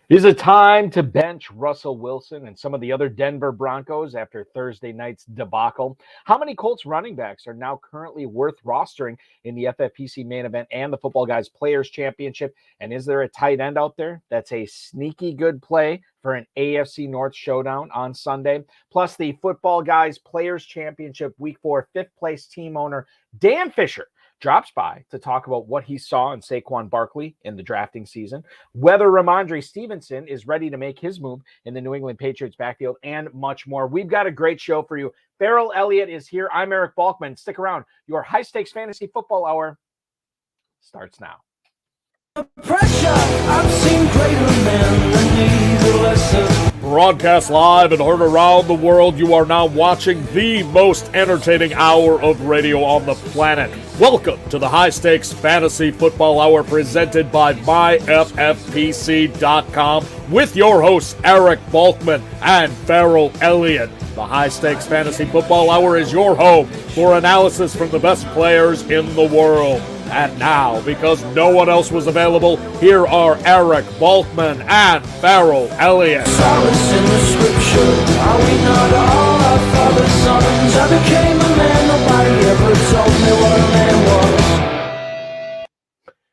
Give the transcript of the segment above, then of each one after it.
Is it time to bench Russell Wilson and some of the other Denver Broncos after Thursday night's debacle? How many Colts running backs are now currently worth rostering in the FFPC main event and the Football Guys Players Championship? And is there a tight end out there that's a sneaky good play for an AFC North showdown on Sunday? Plus, the Football Guys Players Championship Week 4 fifth place team owner Dan Fisher drops by to talk about what he saw in Saquon Barkley in the drafting season, whether Ramondre Stevenson is ready to make his move in the New England Patriots backfield, and much more. We've got a great show for you. Farrell Elliott is here. I'm Eric Balkman. Stick around. Your high-stakes fantasy football hour starts now. Pressure, I've seen greater men than neither lesser. Broadcast live and heard around the world, you are now watching the most entertaining hour of radio on the planet. Welcome to the High Stakes Fantasy Football Hour presented by MyFFPC.com with your hosts Eric Balkman and Farrell Elliott. The High Stakes Fantasy Football Hour is your home for analysis from the best players in the world. And now, because no one else was available, here are Eric Balkman and Farrell Elliott. Solace in the scripture, are we not all our father's sons? I became a man, nobody ever told me what a man was.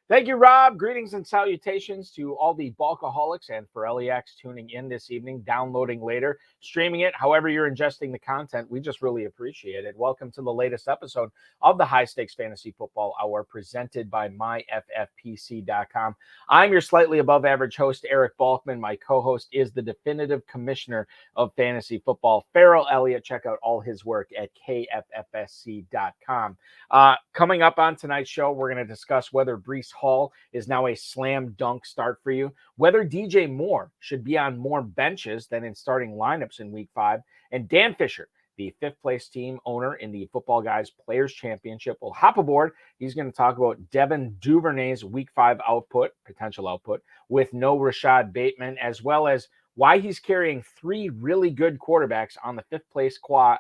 Thank you, Rob. Greetings and salutations to all the Balkaholics and Farelliacs tuning in this evening, downloading later, streaming it, however you're ingesting the content. We just really appreciate it. Welcome to the latest episode of the High Stakes Fantasy Football Hour presented by MyFFPC.com. I'm your slightly above average host, Eric Balkman. My co-host is the definitive commissioner of fantasy football, Farrell Elliott. Check out all his work at KFFSC.com. Coming up on tonight's show, we're going to discuss whether Rhys Hall is now a slam dunk start for you, whether DJ Moore should be on more benches than in starting lineups in Week 5, and Dan Fisher, the fifth place team owner in the Football Guys Players Championship, will hop aboard. He's going to talk about Devin Duvernay's Week 5 potential output, with no Rashad Bateman, as well as why he's carrying three really good quarterbacks on the fifth place squad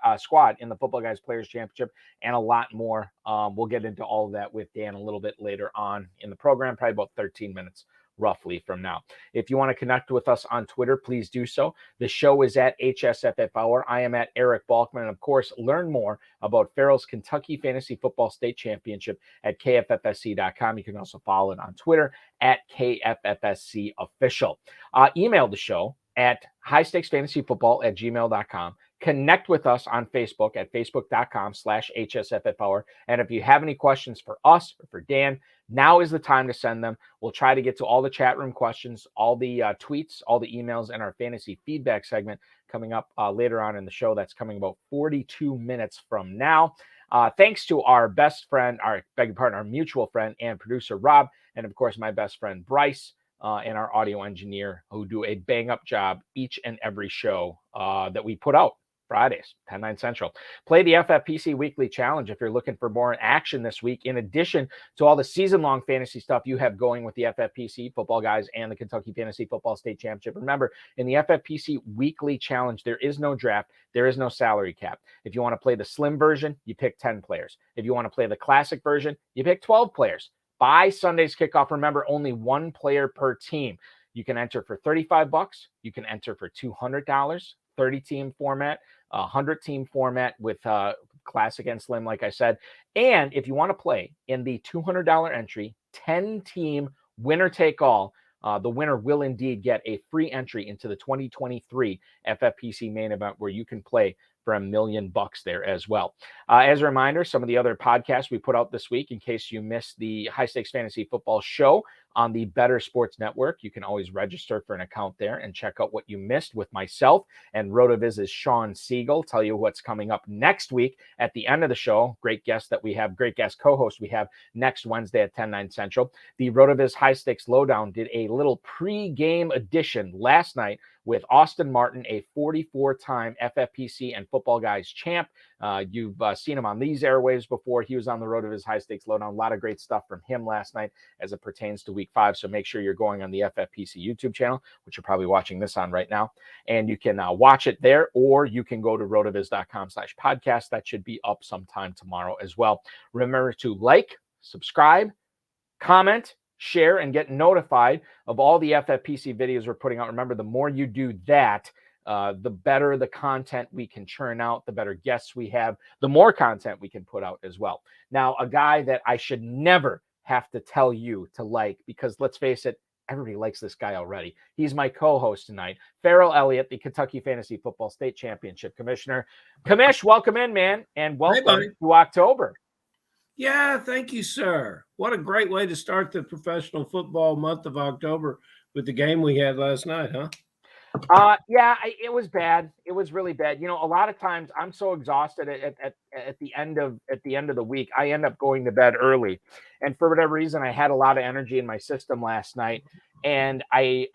in the Football Guys Players Championship, and a lot more. We'll get into all of that with Dan a little bit later on in the program, probably about 13 minutes roughly from now. If you want to connect with us on Twitter, please do so. The show is at HSFF Hour. I am at Eric Balkman. And of course, learn more about Farrell's Kentucky Fantasy Football State Championship at KFFSC.com. You can also follow it on Twitter at KFFSC Official. Email the show at highstakesfantasyfootball@gmail.com. Connect with us on Facebook at facebook.com/HSFF Hour. And if you have any questions for us or for Dan, now is the time to send them. We'll try to get to all the chat room questions, all the tweets, all the emails, and our fantasy feedback segment coming up later on in the show. That's coming about 42 minutes from now. Thanks to our best friend, our mutual friend and producer, Rob, and of course, my best friend, Bryce, and our audio engineer, who do a bang-up job each and every show that we put out. Fridays, 10/9 Central. Play the FFPC Weekly Challenge if you're looking for more action this week, in addition to all the season-long fantasy stuff you have going with the FFPC, Football Guys, and the Kentucky Fantasy Football State Championship. Remember, in the FFPC Weekly Challenge, there is no draft, there is no salary cap. If you want to play the slim version, you pick 10 players. If you want to play the classic version, you pick 12 players. By Sunday's kickoff, remember, only one player per team. You can enter for $35. You can enter for $200, 30-team format, 100-team format with classic and slim, like I said. And if you want to play in the $200 entry, 10-team winner-take-all, the winner will indeed get a free entry into the 2023 FFPC main event, where you can play for $1 million there as well. As a reminder, some of the other podcasts we put out this week, in case you missed the High Stakes Fantasy Football show on the Better Sports Network, you can always register for an account there and check out what you missed with myself and RotoViz's Sean Siegel. Tell you what's coming up next week at the end of the show. Great guest co-host we have next Wednesday at 10/9 Central. The RotoViz High Stakes Lowdown did a little pre-game edition last night with Austin Martin, a 44-time FFPC and Football Guys champ. You've seen him on these airwaves before. He was on the RotoViz High Stakes Lowdown. A lot of great stuff from him last night as it pertains to Week 5. So make sure you're going on the FFPC YouTube channel, which you're probably watching this on right now. And you can watch it there, or you can go to rotoviz.com/podcast. That should be up sometime tomorrow as well. Remember to like, subscribe, comment, share, and get notified of all the FFPC videos we're putting out. Remember, the more you do that, the better the content we can churn out, the better guests we have, the more content we can put out as well. Now, a guy that I should never have to tell you to like, because let's face it, everybody likes this guy already. He's my co-host tonight, Farrell Elliott, the Kentucky Fantasy Football State Championship Commissioner. Commish, welcome in, man, and welcome to October. Yeah, thank you, sir. What a great way to start the professional football month of October with the game we had last night, huh? It was bad. It was really bad. You know, a lot of times I'm so exhausted at the end of the week, I end up going to bed early, and for whatever reason, I had a lot of energy in my system last night, and I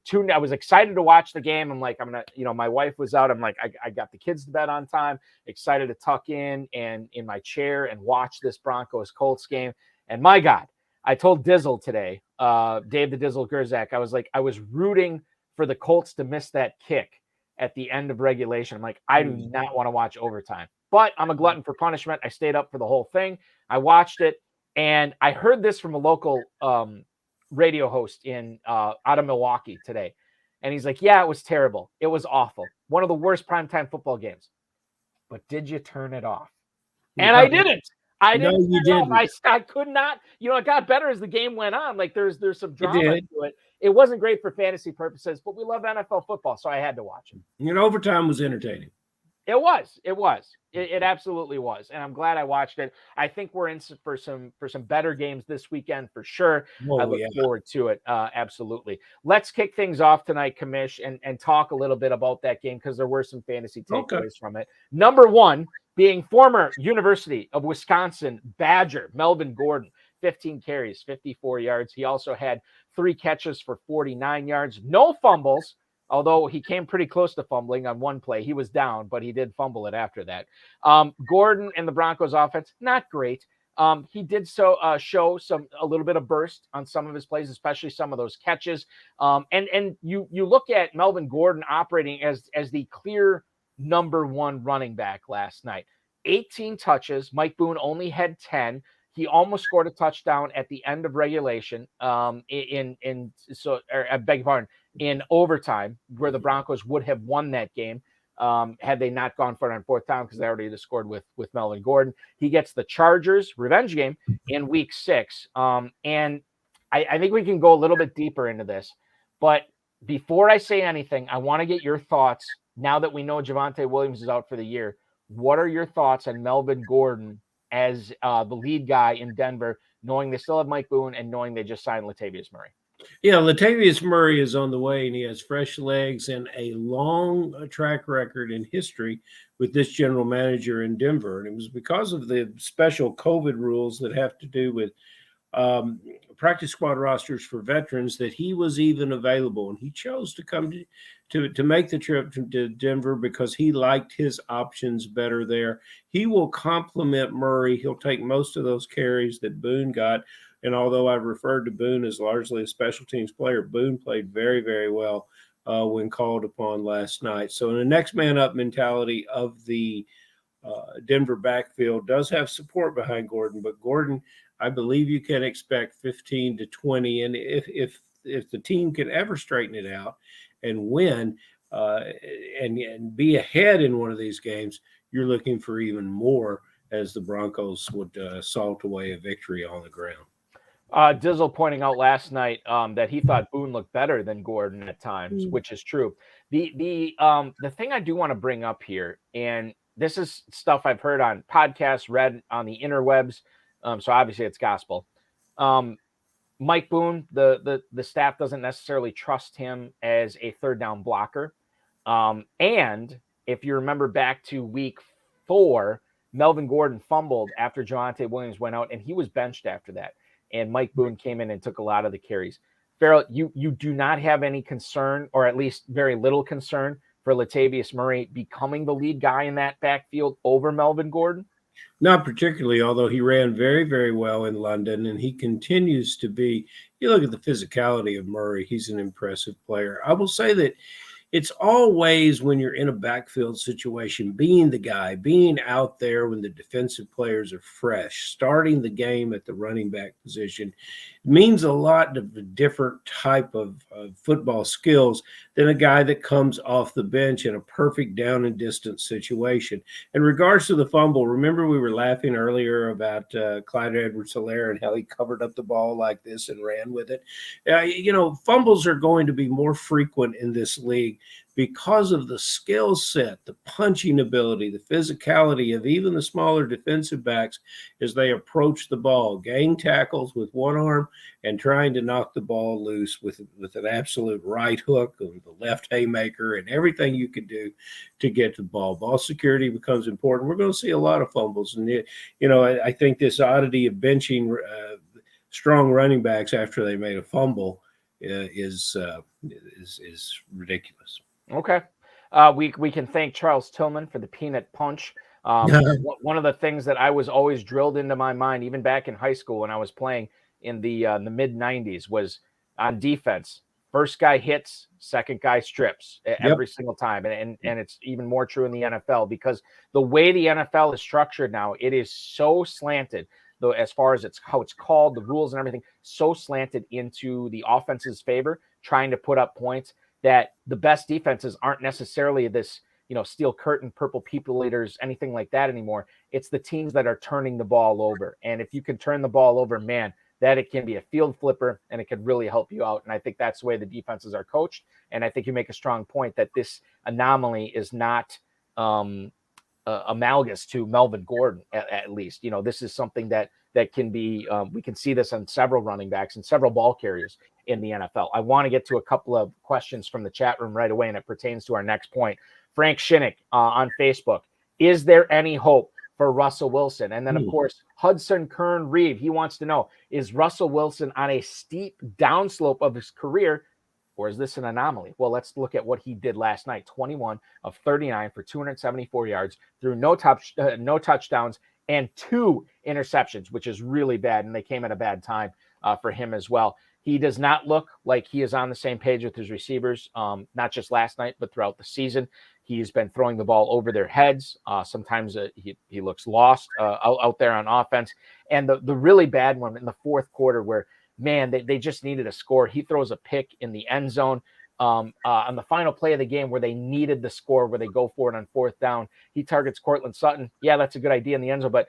tuned. I was excited to watch the game. I'm like, I'm gonna, you know, my wife was out. I'm like, I got the kids to bed on time. Excited to tuck in and in my chair and watch this Broncos Colts game. And my God, I told Dizzle today, Dave the Dizzle Gerzak, I was like, I was rooting for the Colts to miss that kick at the end of regulation. I'm like, I do not want to watch overtime, but I'm a glutton for punishment. I stayed up for the whole thing. I watched it, and I heard this from a local radio host out of Milwaukee today. And he's like, yeah, it was terrible. It was awful. One of the worst primetime football games. But did you turn it off? And I didn't. I didn't. No, you didn't. I could not. You know, it got better as the game went on. Like there's some drama to it. It wasn't great for fantasy purposes, but we love NFL football, so I had to watch it. And overtime was entertaining. It was. It absolutely was, and I'm glad I watched it. I think we're in for some better games this weekend for sure. I look forward to it. Absolutely. Let's kick things off tonight, Commish, and talk a little bit about that game because there were some fantasy takeaways from it. Number one being former University of Wisconsin Badger Melvin Gordon, 15 carries, 54 yards. He also had 3 catches for 49 yards, no fumbles. Although he came pretty close to fumbling on one play. He was down, but he did fumble it after that. Gordon and the Broncos offense, not great. He did show a little bit of burst on some of his plays, especially some of those catches. And you look at Melvin Gordon operating as the clear number 1 running back last night. 18 touches. Mike Boone only had 10. He almost scored a touchdown at the end of regulation. I beg your pardon, in overtime, where the Broncos would have won that game had they not gone for it on 4th down because they already just scored with Melvin Gordon. He gets the Chargers revenge game in week 6. And I think we can go a little bit deeper into this. But before I say anything, I want to get your thoughts now that we know Javonte Williams is out for the year. What are your thoughts on Melvin Gordon as the lead guy in Denver, knowing they still have Mike Boone and knowing they just signed Latavius Murray? Yeah, Latavius Murray is on the way, and he has fresh legs and a long track record in history with this general manager in Denver. And it was because of the special COVID rules that have to do with practice squad rosters for veterans that he was even available. And he chose to come to make the trip to Denver because he liked his options better there. He will complement Murray. He'll take most of those carries that Boone got. And although I've referred to Boone as largely a special teams player, Boone played very, very well when called upon last night. So in the next man up mentality of the Denver backfield does have support behind Gordon, but Gordon, I believe you can expect 15 to 20. And if the team can ever straighten it out and win and be ahead in one of these games, you're looking for even more as the Broncos would salt away a victory on the ground. Dizzle pointing out last night that he thought Boone looked better than Gordon at times, which is true. The thing I do want to bring up here, and this is stuff I've heard on podcasts, read on the interwebs, so obviously it's gospel. Mike Boone, the staff doesn't necessarily trust him as a 3rd down blocker. And if you remember back to week 4, Melvin Gordon fumbled after Javonte Williams went out, and he was benched after that. And Mike Boone came in and took a lot of the carries. Farrell, you do not have any concern, or at least very little concern, for Latavius Murray becoming the lead guy in that backfield over Melvin Gordon? Not particularly, although he ran very, very well in London, and he continues to be. You look at the physicality of Murray, he's an impressive player. I will say that it's always when you're in a backfield situation, being the guy, being out there when the defensive players are fresh, starting the game at the running back position means a lot of a different type of football skills than a guy that comes off the bench in a perfect down and distance situation. In regards to the fumble, remember we were laughing earlier about Clyde Edwards-Helaire and how he covered up the ball like this and ran with it. Fumbles are going to be more frequent in this league because of the skill set, the punching ability, the physicality of even the smaller defensive backs as they approach the ball, gang tackles with one arm and trying to knock the ball loose with an absolute right hook and the left haymaker and everything you could do to get the ball. Ball security becomes important. We're going to see a lot of fumbles. And, I think this oddity of benching strong running backs after they made a fumble is ridiculous. Okay. We can thank Charles Tillman for the peanut punch. One of the things that I was always drilled into my mind, even back in high school when I was playing in the mid 90s, was on defense. First guy hits, second guy strips every single time. And it's even more true in the NFL because the way the NFL is structured now, it is so slanted, though, as far as how it's called, the rules and everything, so slanted into the offense's favor, trying to put up points, that the best defenses aren't necessarily this, steel curtain, purple people eaters, anything like that anymore. It's the teams that are turning the ball over. And if you can turn the ball over, man, that it can be a field flipper and it could really help you out. And I think that's the way the defenses are coached. And I think you make a strong point that this anomaly is not analogous to Melvin Gordon, at least. This is something that can be, we can see this on several running backs and several ball carriers in the NFL. I want to get to a couple of questions from the chat room right away, and it pertains to our next point. Frank Shinnick on Facebook, is there any hope for Russell Wilson? And then, of course, Hudson Kern Reeve, he wants to know, is Russell Wilson on a steep downslope of his career, or is this an anomaly? Well, let's look at what he did last night. 21 of 39 for 274 yards, threw no touchdowns, and 2 interceptions, which is really bad, and they came at a bad time for him as well. He does not look like he is on the same page with his receivers, not just last night, but throughout the season. He's been throwing the ball over their heads. Sometimes he looks lost out there on offense. And the really bad one in the fourth quarter where, man, they just needed a score. He throws a pick in the end zone on the final play of the game where they needed the score, where they go for it on fourth down. He targets Cortland Sutton. Yeah, that's a good idea in the end zone. But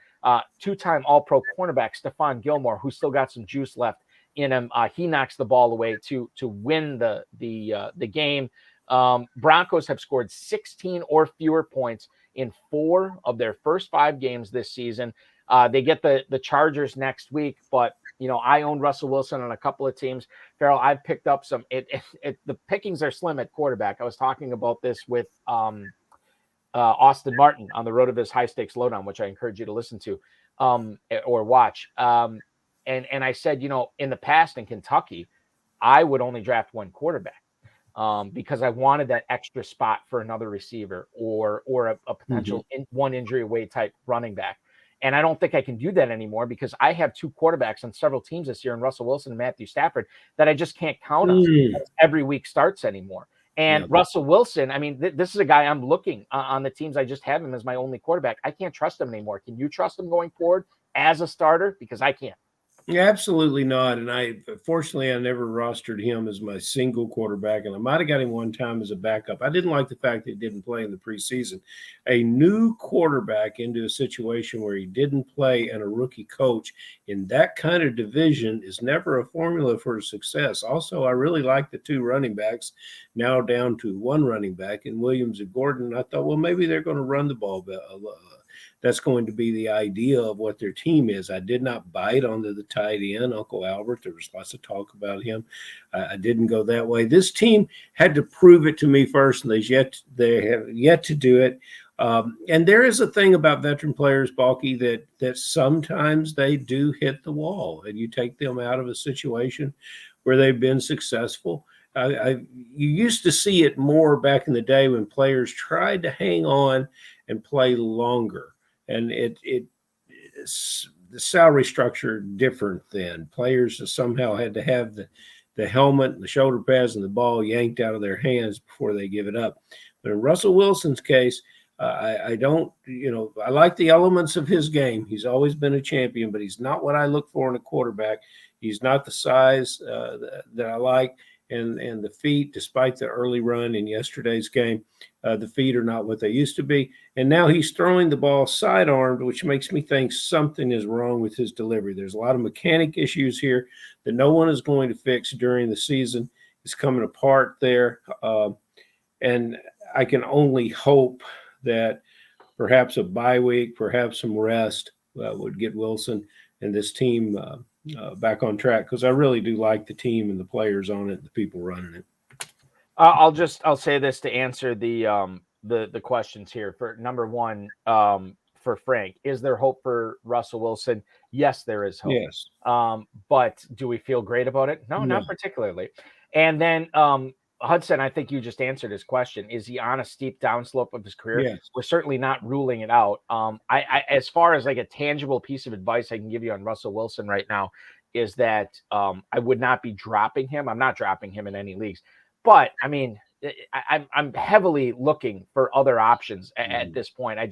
two-time All-Pro cornerback Stephon Gilmore, who's still got some juice left in him, he knocks the ball away to win the game. Broncos have scored 16 or fewer points in 4 of their first 5 games this season. They get the Chargers next week, but I own Russell Wilson on a couple of teams. Farrell, I've picked up some. The pickings are slim at quarterback. I was talking about this with Austin Martin on the Road of His High Stakes Lowdown, which I encourage you to listen to or watch. And I said, in the past in Kentucky, I would only draft 1 quarterback because I wanted that extra spot for another receiver or a potential one injury away type running back. And I don't think I can do that anymore because I have 2 quarterbacks on several teams this year, in Russell Wilson and Matthew Stafford, that I just can't count on every week starts anymore. And Russell Wilson, I mean, this is a guy I'm looking on the teams. I just have him as my only quarterback. I can't trust him anymore. Can you trust him going forward as a starter? Because I can't. Yeah, absolutely not. And fortunately, I never rostered him as my single quarterback, and I might have got him one time as a backup. I didn't like the fact that he didn't play in the preseason. A new quarterback into a situation where he didn't play and a rookie coach in that kind of division is never a formula for success. Also, I really like the 2 running backs, now down to 1 running back in Williams and Gordon. I thought, well, maybe they're going to run the ball that's going to be the idea of what their team is. I did not bite onto the tight end, Uncle Albert. There was lots of talk about him. I didn't go that way. This team had to prove it to me first, and they have yet to do it. And there is a thing about veteran players, Balky, that sometimes they do hit the wall, and you take them out of a situation where they've been successful. You used to see it more back in the day when players tried to hang on and play longer. And the salary structure different then. Players somehow had to have the helmet, the shoulder pads, and the ball yanked out of their hands before they give it up. But in Russell Wilson's case, I don't, I like the elements of his game. He's always been a champion, but he's not what I look for in a quarterback. He's not the size that I like. And the feet, despite the early run in yesterday's game, the feet are not what they used to be. And now he's throwing the ball sidearmed, which makes me think something is wrong with his delivery. There's a lot of mechanic issues here that no one is going to fix during the season. It's coming apart there. And I can only hope that perhaps a bye week, perhaps some rest would get Wilson and this team back on track, because I really do like the team and the players on it, the people running it. I'll say this to answer the questions here. For number one, for Frank, is there hope for Russell Wilson? Yes, there is hope. Yes. But do we feel great about it? No, not particularly. And then Hudson, I think you just answered his question. Is he on a steep downslope of his career? Yes. We're certainly not ruling it out. I as far as like a tangible piece of advice I can give you on Russell Wilson right now is that I would not be dropping him. I'm not dropping him in any leagues. But, I mean, I'm heavily looking for other options at this point. I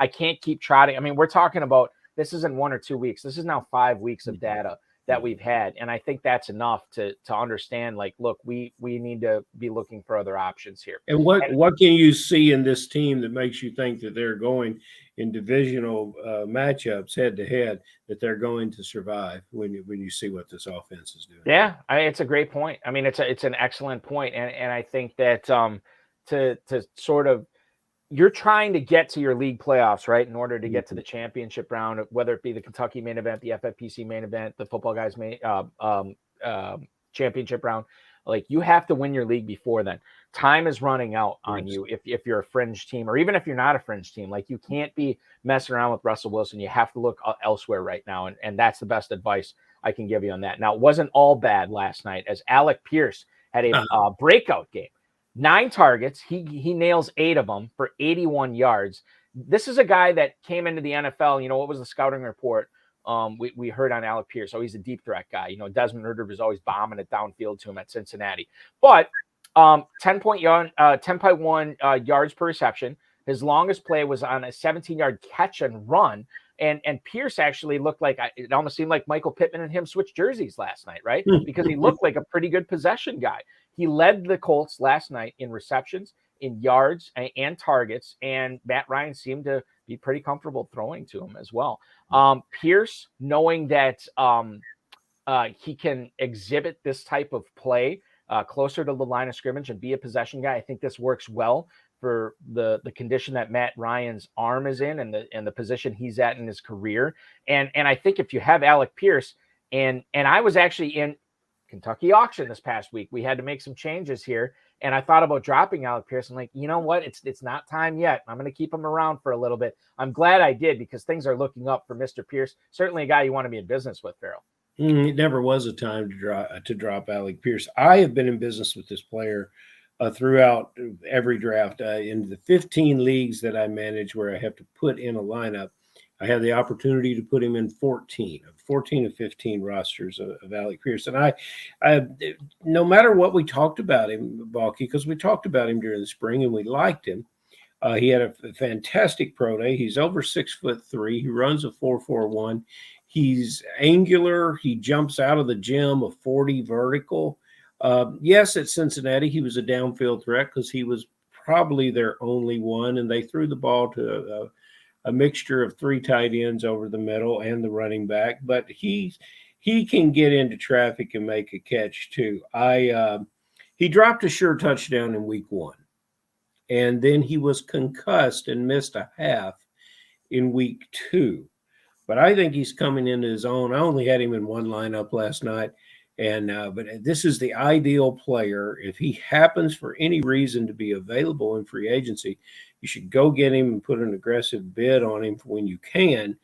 can't keep trotting. I mean, we're talking about this isn't 1 or 2 weeks. This is now 5 weeks of data that we've had. And I think that's enough to understand, like, look, we need to be looking for other options here. And what can you see in this team that makes you think that they're going in divisional matchups head to head, that they're going to survive when you see what this offense is doing? Yeah, it's a great point. I mean, it's an excellent point. And I think that to sort of, you're trying to get to your league playoffs, right, in order to get to the championship round, whether it be the Kentucky main event, the FFPC main event, the Footballguys main championship round. Like, you have to win your league before then. Time is running out on you if you're a fringe team, or even if you're not a fringe team. Like, you can't be messing around with Russell Wilson. You have to look elsewhere right now, and that's the best advice I can give you on that. Now, it wasn't all bad last night, as Alec Pierce had a breakout game. 9 targets. He nails 8 of them for 81 yards. This is a guy that came into the NFL. What was the scouting report? We heard on Alec Pierce. Oh, he's a deep threat guy. Desmond Ridder was always bombing it downfield to him at Cincinnati. But 10.1 yards per reception. His longest play was on a 17-yard catch and run. And Pierce actually looked like, it almost seemed like Michael Pittman and him switched jerseys last night, right? Because he looked like a pretty good possession guy. He led the Colts last night in receptions, in yards, and targets, and Matt Ryan seemed to be pretty comfortable throwing to him as well. Pierce, knowing that he can exhibit this type of play closer to the line of scrimmage and be a possession guy, I think this works well for the condition that Matt Ryan's arm is in, and the position he's at in his career. And I think if you have Alec Pierce, and I was actually in Kentucky auction this past week, we had to make some changes here, and I thought about dropping Alec Pierce. I'm like, you know what? It's not time yet. I'm going to keep him around for a little bit. I'm glad I did, because things are looking up for Mr. Pierce. Certainly a guy you want to be in business with, Farrell. It never was a time to drop Alec Pierce. I have been in business with this player throughout every draft. In the 15 leagues that I manage, where I have to put in a lineup, I have the opportunity to put him in 14 of 15 rosters of Alec Pierce. And I no matter what we talked about him, Balky, because we talked about him during the spring and we liked him. He had a fantastic pro day. He's over 6'3". He runs a 4.41. He's angular. He jumps out of the gym a 40 vertical. Yes, at Cincinnati, he was a downfield threat because he was probably their only one, and they threw the ball to a mixture of 3 tight ends over the middle and the running back. But he can get into traffic and make a catch too. He dropped a sure touchdown in week 1, and then he was concussed and missed a half in week 2. But I think he's coming into his own. I only had him in one lineup last night. But this is the ideal player. If he happens for any reason to be available in free agency, you should go get him and put an aggressive bid on him when you can,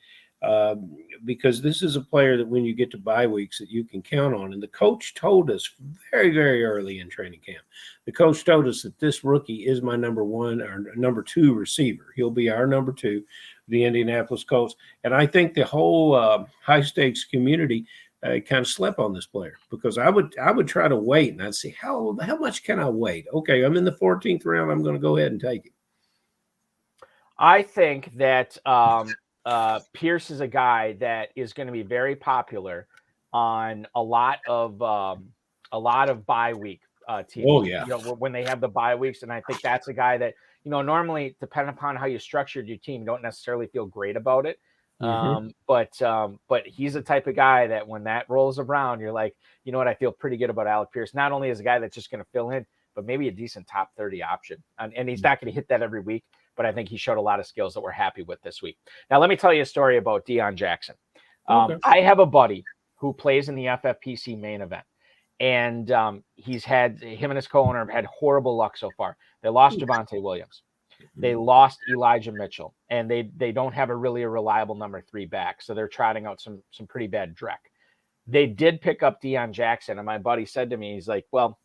because this is a player that when you get to bye weeks that you can count on. And the coach told us very, very early in training camp, the coach told us that this rookie is my number 1 or number 2 receiver. He'll be our number 2, the Indianapolis Colts. And I think the whole high-stakes community kind of slept on this player, because I would try to wait, and I'd see how much can I wait? Okay, I'm in the 14th round. I'm going to go ahead and take it. I think that Pierce is a guy that is going to be very popular on a lot of bye week teams. Oh, yeah. When they have the bye weeks, and I think that's a guy that normally, depending upon how you structured your team, you don't necessarily feel great about it. But he's the type of guy that when that rolls around, you're like, you know what, I feel pretty good about Alec Pierce. Not only as a guy that's just going to fill in, but maybe a decent top 30 option. And he's not going to hit that every week, but I think he showed a lot of skills that we're happy with this week. Now, let me tell you a story about Deon Jackson. Okay. I have a buddy who plays in the FFPC main event, and him and his co-owner have had horrible luck so far. They lost Javonte Williams. They lost Elijah Mitchell, and they don't have a reliable number 3 back, so they're trotting out some pretty bad dreck. They did pick up Deon Jackson, and my buddy said to me, he's like, well,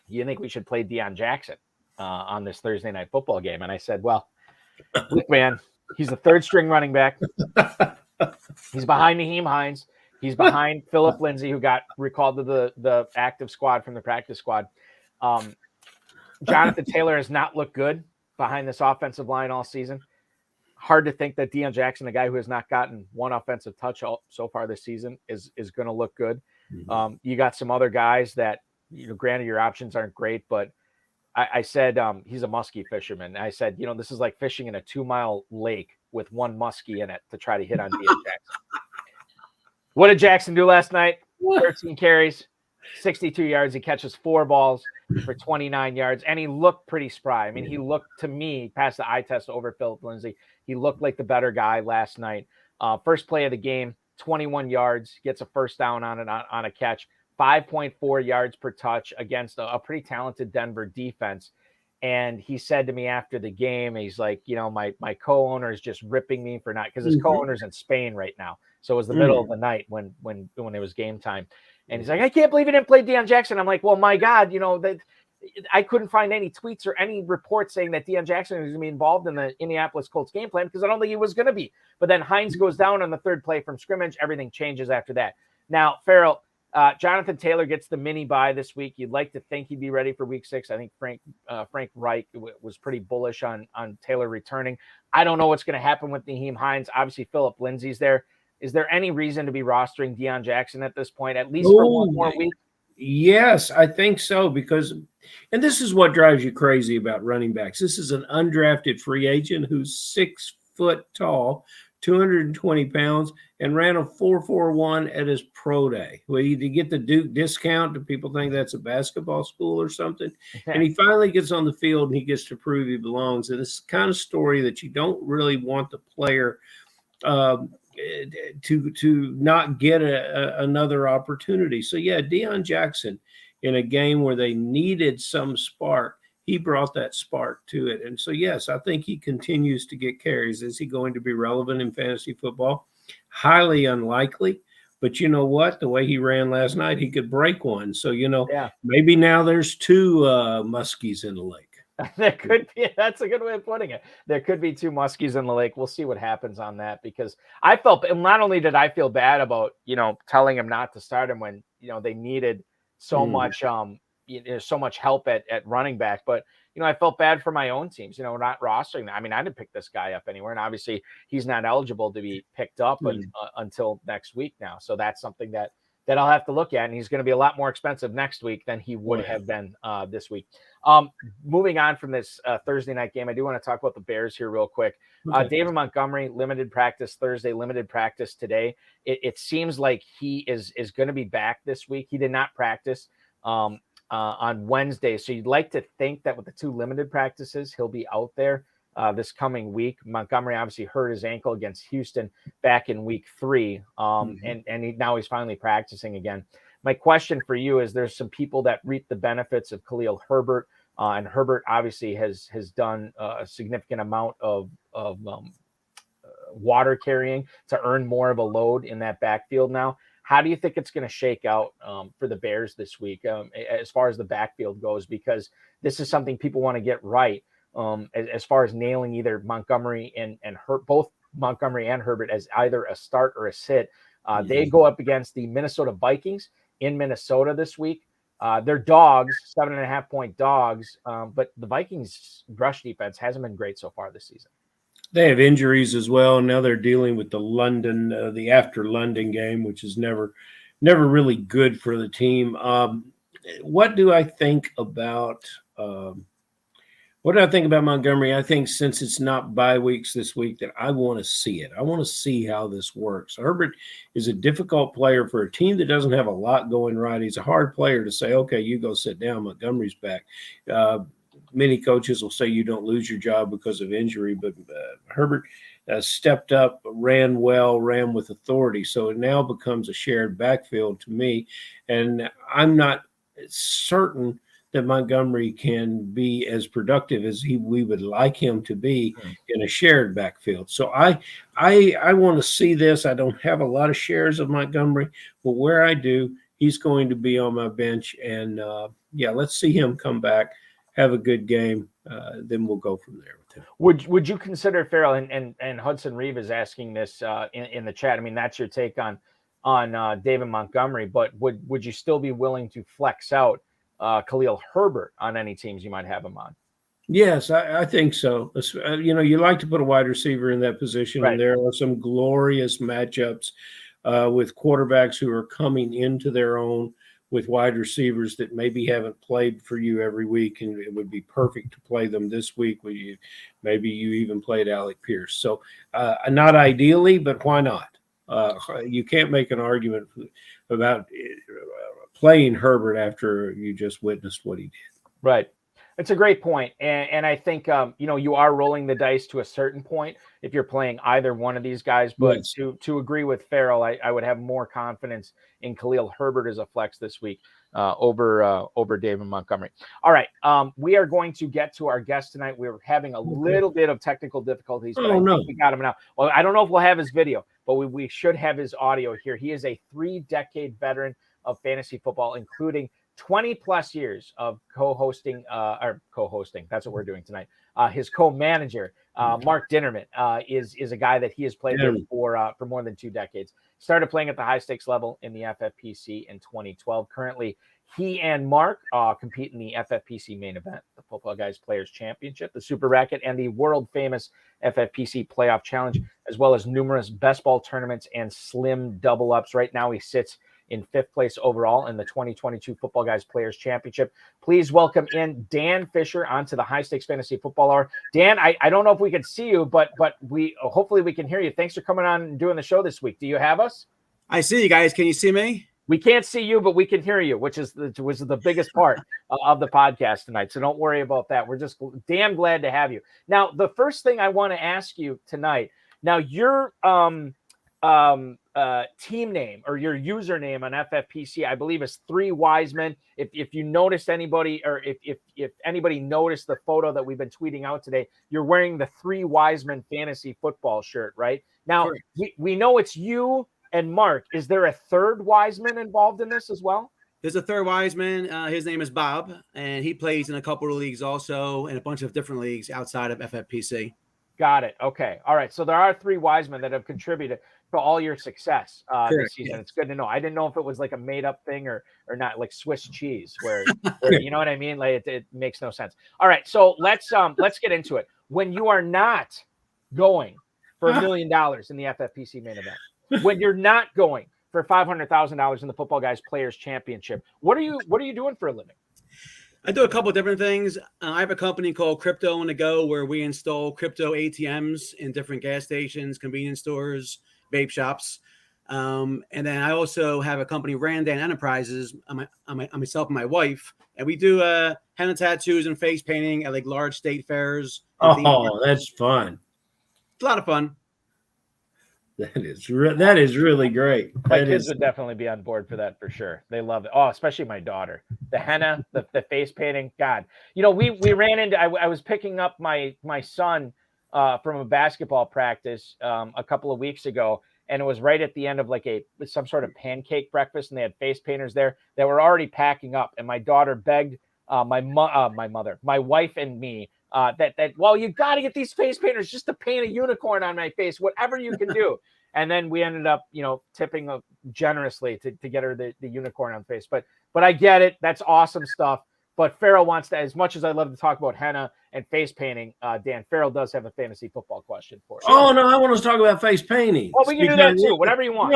you think we should play Deon Jackson on this Thursday night football game? And I said, well, look, man, he's the 3rd string running back. He's behind Nyheim Hines. He's behind Phillip Lindsay, who got recalled to the active squad from the practice squad. Jonathan Taylor has not looked good behind this offensive line all season. Hard to think that Deon Jackson, a guy who has not gotten one offensive touch so far this season, is going to look good. You got some other guys that, granted your options aren't great, but I said he's a muskie fisherman. I said, this is like fishing in a 2-mile lake with one muskie in it to try to hit on Deon Jackson. What did Jackson do last night? 13 carries, 62 yards. He catches 4 balls for 29 yards, and he looked pretty spry. I mean, he looked, to me, past the eye test over Phillip Lindsay, he looked like the better guy last night. First play of the game, 21 yards, gets a first down on a catch, 5.4 yards per touch against a pretty talented Denver defense. And he said to me after the game, he's like, my co-owner is just ripping me for not, because his co-owner's in Spain right now. So it was the middle of the night when it was game time. And he's like, I can't believe he didn't play Deon Jackson. I'm like, well, my God, that I couldn't find any tweets or any reports saying that Deon Jackson was going to be involved in the Indianapolis Colts game plan, because I don't think he was going to be. But then Hines goes down on the 3rd play from scrimmage. Everything changes after that. Now, Farrell, Jonathan Taylor gets the mini bye this week. You'd like to think he'd be ready for week 6. I think Frank Reich was pretty bullish on Taylor returning. I don't know what's going to happen with Nyheim Hines. Obviously, Phillip Lindsay's there. Is there any reason to be rostering Deon Jackson at this point, at least for one more week? Yes, I think so, because, and this is what drives you crazy about running backs. This is an undrafted free agent who's 6 foot tall, 220 pounds, and ran a 4.41 at his pro day. Well, you get the Duke discount. Do people think that's a basketball school or something? And he finally gets on the field and he gets to prove he belongs. And it's the kind of story that you don't really want the player to not get another opportunity. So yeah, Deon Jackson, in a game where they needed some spark, he brought that spark to it. And so yes, I think he continues to get carries. Is he going to be relevant in fantasy football? Highly unlikely. But you know what? The way he ran last night, he could break one. So maybe now there's 2 muskies in the lake. There could be. That's a good way of putting it. There could be 2 muskies in the lake. We'll see what happens on that, because I felt, and not only did I feel bad about, telling him not to start him when, they needed so much, so much help at running back, but, I felt bad for my own teams, not rostering that. I mean, I didn't pick this guy up anywhere, and obviously he's not eligible to be picked up until next week now. So that's something that I'll have to look at, and he's going to be a lot more expensive next week than he would have been this week. Moving on from this Thursday night game, I do want to talk about the Bears here real quick. David Montgomery, limited practice Thursday, limited practice today. It seems like he is going to be back this week. He did not practice on Wednesday, so you'd like to think that with the 2 limited practices, he'll be out there this coming week. Montgomery obviously hurt his ankle against Houston back in week 3, and now he's finally practicing again. My question for you is, there's some people that reap the benefits of Khalil Herbert, and Herbert obviously has done a significant amount of water carrying to earn more of a load in that backfield now. How do you think it's going to shake out for the Bears this week as far as the backfield goes? Because this is something people want to get right as far as nailing either Montgomery and both Montgomery and Herbert as either a start or a sit. They go up against the Minnesota Vikings in Minnesota this week. They're dogs, 7.5-point dogs, but the Vikings' rush defense hasn't been great so far this season. They have injuries as well. Now they're dealing with the after London game, which is never really good for the team. What do I think about Montgomery? I think since it's not bye weeks this week, that I want to see it. I want to see how this works. Herbert is a difficult player for a team that doesn't have a lot going right. He's a hard player to say, okay, you go sit down. Montgomery's back. Many coaches will say you don't lose your job because of injury, but Herbert stepped up, ran well, ran with authority. So it now becomes a shared backfield to me. And I'm not certain that Montgomery can be as productive as we would like him to be in a shared backfield. So I want to see this. I don't have a lot of shares of Montgomery, but where I do, he's going to be on my bench. And, let's see him come back, have a good game. Then we'll go from there with him. Would you consider Farrell and Hudson Reeve is asking this in the chat? I mean, that's your take on David Montgomery, but would you still be willing to flex out Khalil Herbert on any teams you might have him on? Yes, I think so. You like to put a wide receiver in that position, right. And there are some glorious matchups with quarterbacks who are coming into their own with wide receivers that maybe haven't played for you every week, and it would be perfect to play them this week. Maybe you even played Alec Pierce. So not ideally, but why not? You can't make an argument about playing Herbert after you just witnessed what he did. Right. It's a great point. And I think, you are rolling the dice to a certain point if you're playing either one of these guys. But yes. to agree with Farrell, I would have more confidence in Khalil Herbert as a flex this week over David Montgomery. All right. We are going to get to our guest tonight. We're having a little bit of technical difficulties, but I think we got him now. Well, I don't know if we'll have his video, but we should have his audio here. He is a 3-decade veteran of fantasy football, including 20 plus years of co-hosting. That's what we're doing tonight. His co-manager, Mark Dinnerman, is a guy that he has played with for more than 2 decades. Started playing at the high stakes level in the FFPC in 2012. Currently, he and Mark compete in the FFPC main event, the Footballguys Players Championship, the Super Racket, and the world famous FFPC Playoff Challenge, as well as numerous best ball tournaments and slim double ups. Right now, he sits in 5th place overall in the 2022 Footballguys Players Championship. Please welcome in Dan Fisher onto the High Stakes Fantasy Football Hour. Dan, I don't know if we can see you, but hopefully we can hear you. Thanks for coming on and doing the show this week. Do you have us? I see you guys. Can you see me? We can't see you, but we can hear you, which is the biggest part of the podcast tonight. So don't worry about that. We're just damn glad to have you. Now, the first thing I want to ask you tonight, now your team name or your username on FFPC, I believe, is 3 Wisemen. If you noticed anybody, or if anybody noticed the photo that we've been tweeting out today, you're wearing the 3 Wisemen fantasy football shirt, right? Now, we know it's you and Mark. Is there a 3rd Wiseman involved in this as well? There's a 3rd Wiseman. His name is Bob, and he plays in a couple of leagues also, in a bunch of different leagues outside of FFPC. Got it. Okay. All right. So there are 3 Wisemen that have contributed to all your success this season. Yeah. It's good to know. I didn't know if it was like a made up thing or not, like Swiss cheese, where you know what I mean? Like it makes no sense. All right. So let's get into it. When you are not going for $1 million in the FFPC main event, when you're not going for $500,000 in the Footballguys Players Championship, what are you doing for a living? I do a couple of different things. I have a company called Crypto on the Go, where we install crypto ATMs in different gas stations, convenience stores, vape shops. And then I also have a company, Randan Enterprises, myself and my wife, and we do henna tattoos and face painting at like large state fairs. Oh, that's fun. It's a lot of fun. That is really great. My kids would definitely be on board for that for sure. They love it. Oh, especially my daughter. The henna, the face painting. God, we ran into. I was picking up my son from a basketball practice a couple of weeks ago, and it was right at the end of like some sort of pancake breakfast, and they had face painters there that were already packing up, and my daughter begged my wife and me that well, you got to get these face painters just to paint a unicorn on my face, whatever you can do. And then we ended up, tipping generously to get her the unicorn on face. But I get it. That's awesome stuff. But Farrell wants to, as much as I love to talk about henna and face painting, Dan, Farrell does have a fantasy football question for you. Oh no, I want to talk about face painting. Well, we can do that too. Whatever you want.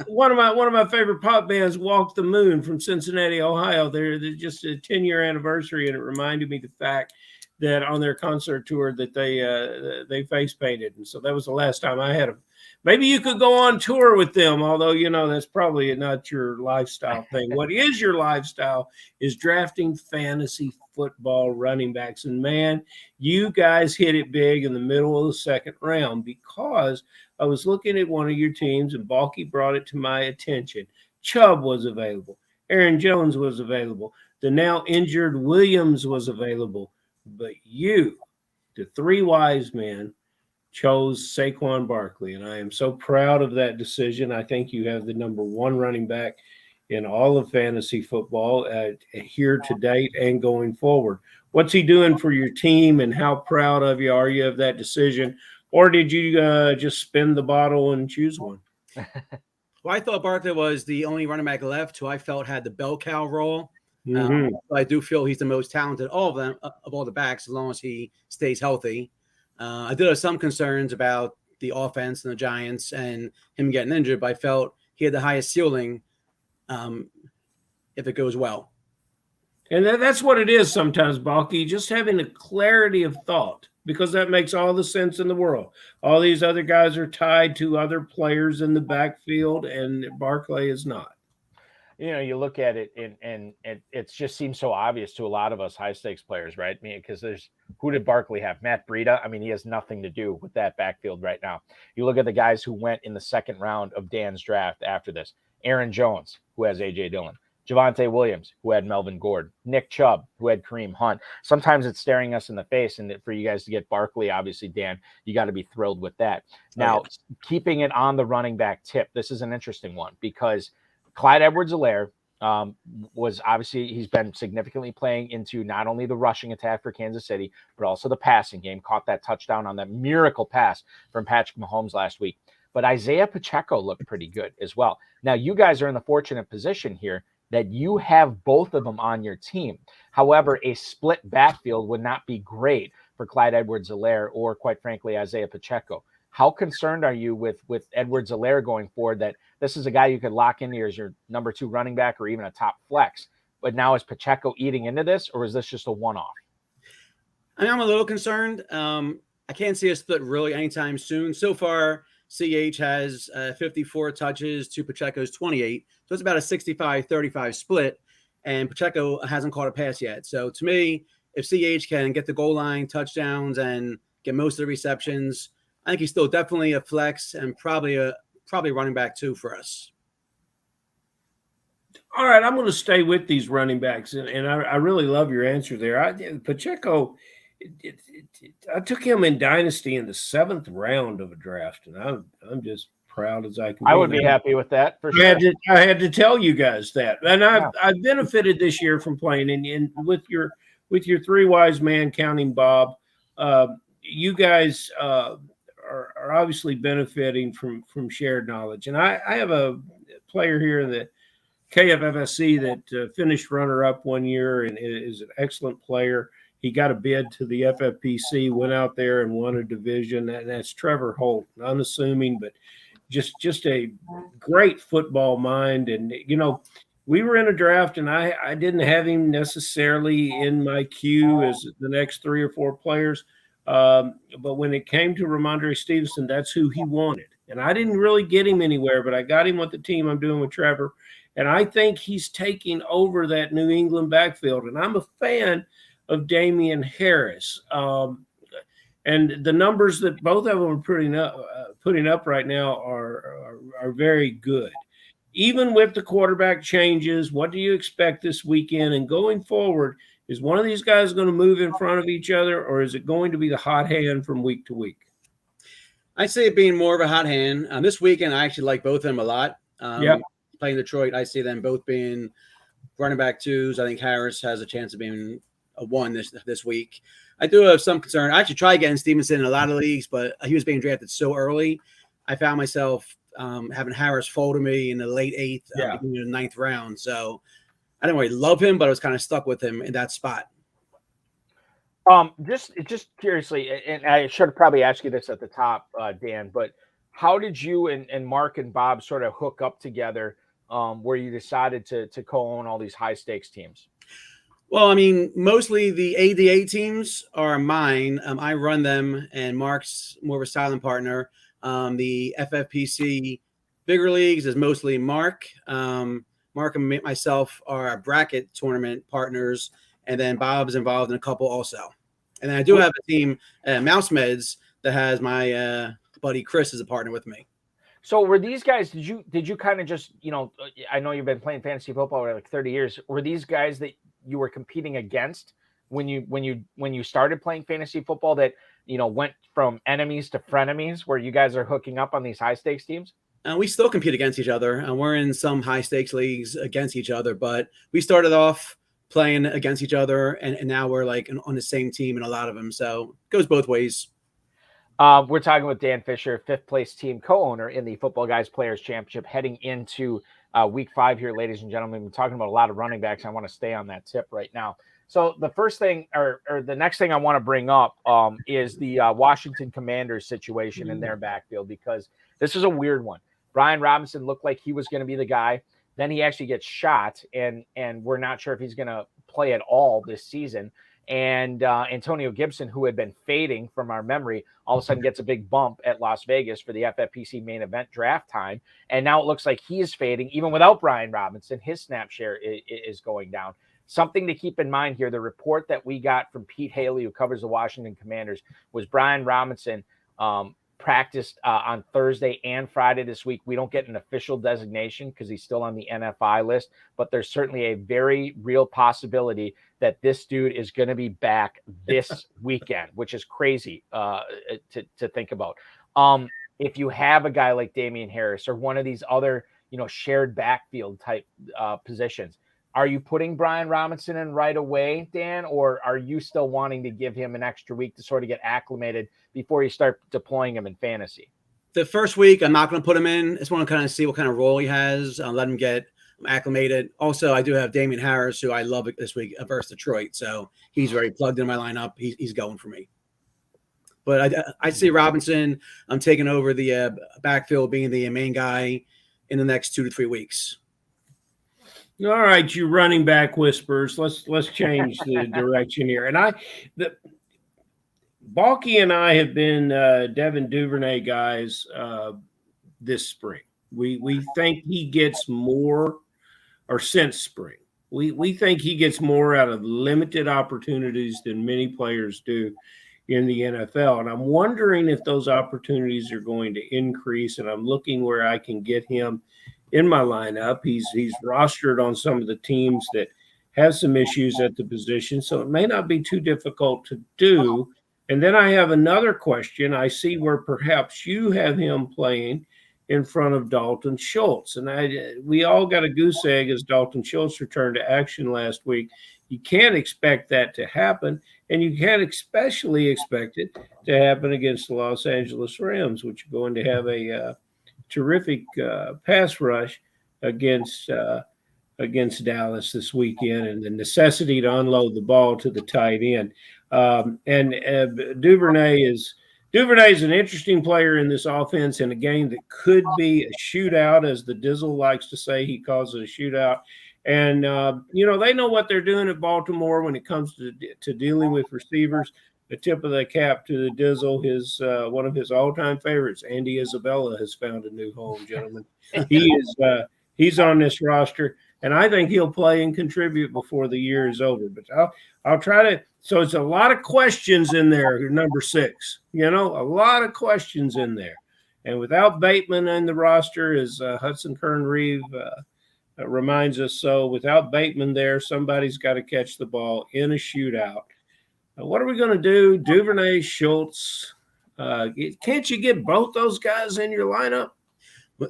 One of my favorite pop bands, Walk the Moon from Cincinnati, Ohio. They're just a 10-year anniversary, and it reminded me the fact that on their concert tour that they face painted, and so that was the last time I had them. Maybe you could go on tour with them, although that's probably not your lifestyle thing. What is your lifestyle is drafting fantasy football running backs, and man, you guys hit it big in the middle of the second round, because I was looking at one of your teams and Balky brought it to my attention. Chubb was available, Aaron Jones was available, the now injured Williams was available. But you, the three wise men, chose Saquon Barkley, and I am so proud of that decision. I think you have the number one running back in all of fantasy football here to date and going forward. What's he doing for your team, and how proud of you are you of that decision? Or did you just spin the bottle and choose one? Well, I thought Barkley was the only running back left who I felt had the bell cow role. I do feel he's the most talented of all the backs, as long as he stays healthy. I did have some concerns about the offense and the Giants and him getting injured, but I felt he had the highest ceiling if it goes well. And that's what it is sometimes, Balky, just having a clarity of thought, because that makes all the sense in the world. All these other guys are tied to other players in the backfield, and Barkley is not. You look at it and it just seems so obvious to a lot of us high stakes players, right? Because who did Barkley have? Matt Breida. He has nothing to do with that backfield right now. You look at the guys who went in the second round of Dan's draft after this. Aaron Jones, who has A.J. Dillon. Javonte Williams, who had Melvin Gordon. Nick Chubb, who had Kareem Hunt. Sometimes it's staring us in the face, and for you guys to get Barkley, obviously, Dan, you got to be thrilled with that. Now, keeping it on the running back tip, this is an interesting one, because Clyde Edwards-Helaire was obviously, he's been significantly playing into not only the rushing attack for Kansas City, but also the passing game. Caught that touchdown on that miracle pass from Patrick Mahomes last week. But Isaiah Pacheco looked pretty good as well. Now, you guys are in the fortunate position here that you have both of them on your team. However, a split backfield would not be great for Clyde Edwards-Helaire or, quite frankly, Isaiah Pacheco. How concerned are you with Edwards-Helaire going forward, that this is a guy you could lock in here as your number two running back or even a top flex? But now is Pacheco eating into this, or is this just a one-off? I'm a little concerned. I can't see a split really anytime soon. So far, CH has 54 touches to Pacheco's 28. So it's about a 65-35 split, and Pacheco hasn't caught a pass yet. So to me, if CH can get the goal line touchdowns and get most of the receptions, I think he's still definitely a flex and probably running back too for us. All right, I'm going to stay with these running backs, and I really love your answer there. Pacheco, I took him in Dynasty in the 7th round of a draft, and I'm just proud as I can be. I would be happy with that for sure. I had to tell you guys that, and I've benefited this year from playing, and with your three wise man, counting Bob, you guys are obviously benefiting from shared knowledge. And I have a player here in the KFFSC that finished runner-up one year and is an excellent player. He got a bid to the FFPC, went out there and won a division, and that's Trevor Holt. Unassuming, but just a great football mind. And, we were in a draft, and I didn't have him necessarily in my queue as the next 3 or 4 players. But when it came to Ramondre Stevenson, that's who he wanted. And I didn't really get him anywhere, but I got him with the team I'm doing with Trevor. And I think he's taking over that New England backfield. And I'm a fan of Damien Harris. And the numbers that both of them are putting up right now are very good. Even with the quarterback changes, what do you expect this weekend? And going forward, is one of these guys going to move in front of each other, or is it going to be the hot hand from week to week? I see it being more of a hot hand. This weekend, I actually like both of them a lot. Playing Detroit, I see them both being running back twos. I think Harris has a chance of being a one this week. I do have some concern. I actually tried getting Stevenson in a lot of leagues, but he was being drafted so early I found myself having Harris fall to me in the late 8th, Yeah. beginning of the 9th round. So I didn't really love him, but I was kind of stuck with him in that spot. Just curiously, and I should have probably asked you this at the top, Dan, but how did you and Mark and Bob sort of hook up together where you decided to co-own all these high stakes teams? Well, I mean, mostly the ADA teams are mine. I run them, and Mark's more of a silent partner. The FFPC bigger leagues is mostly Mark. Mark and myself are bracket tournament partners, and then Bob's involved in a couple also. And then I do have a team, Mouse Meds, that has my buddy Chris as a partner with me. So were these guys? Did you kind of just I know you've been playing fantasy football for like 30 years. Were these guys that you were competing against when you started playing fantasy football that went from enemies to frenemies, where you guys are hooking up on these high stakes teams? We still compete against each other. We're in some high stakes leagues against each other, but we started off playing against each other, and now we're like on the same team in a lot of them. So it goes both ways. We're talking with Dan Fisher, 5th place team co-owner in the Footballguys Players Championship, heading into week 5 here, ladies and gentlemen. We're talking about a lot of running backs. I want to stay on that tip right now. So the first thing, or the next thing I want to bring up is the Washington Commanders situation in their backfield, because this is a weird one. Brian Robinson looked like he was going to be the guy. Then he actually gets shot, and we're not sure if he's going to play at all this season. And Antonio Gibson, who had been fading from our memory, all of a sudden gets a big bump at Las Vegas for the FFPC main event draft time. And now it looks like he is fading. Even without Brian Robinson, his snap share is going down. Something to keep in mind here, the report that we got from Pete Haley, who covers the Washington Commanders, was Brian Robinson practiced on Thursday and Friday this week. We don't get an official designation because he's still on the NFI list, but there's certainly a very real possibility that this dude is going to be back this weekend, which is crazy to think about. If you have a guy like Damien Harris or one of these other, shared backfield type positions, are you putting Brian Robinson in right away, Dan, or are you still wanting to give him an extra week to sort of get acclimated before you start deploying him in fantasy? The first week, I'm not going to put him in. I just want to kind of see what kind of role he has. Let him get acclimated. Also, I do have Damien Harris, who I love this week versus Detroit. So he's very plugged in my lineup. He's going for me. But I see Robinson. I'm taking over the backfield, being the main guy in the next 2 to 3 weeks. All right, you running back whispers. Let's change the direction here. And Balky and I have been Devin Duvernay guys this spring. We think he gets more, or since spring. We think he gets more out of limited opportunities than many players do in the NFL. And I'm wondering if those opportunities are going to increase, and I'm looking where I can get him in my lineup. He's rostered on some of the teams that have some issues at the position, so it may not be too difficult to do. And then I have another question. I see where perhaps you have him playing in front of Dalton Schultz. And we all got a goose egg as Dalton Schultz returned to action last week. You can't expect that to happen, and you can't especially expect it to happen against the Los Angeles Rams, which are going to have a terrific pass rush against Dallas this weekend, and the necessity to unload the ball to the tight end. Duvernay is an interesting player in this offense in a game that could be a shootout, as the Dizzle likes to say. He calls it a shootout. And, they know what they're doing at Baltimore when it comes to dealing with receivers. The tip of the cap to the Dizzle, one of his all-time favorites, Andy Isabella, has found a new home, gentlemen. He's on this roster, and I think he'll play and contribute before the year is over. But I'll try to. So it's a lot of questions in there. Number 6, a lot of questions in there, and without Bateman in the roster, as Hudson Kern-Reeve reminds us, so without Bateman there, somebody's got to catch the ball in a shootout. What are we going to do? Duvernay, Schultz. Can't you get both those guys in your lineup?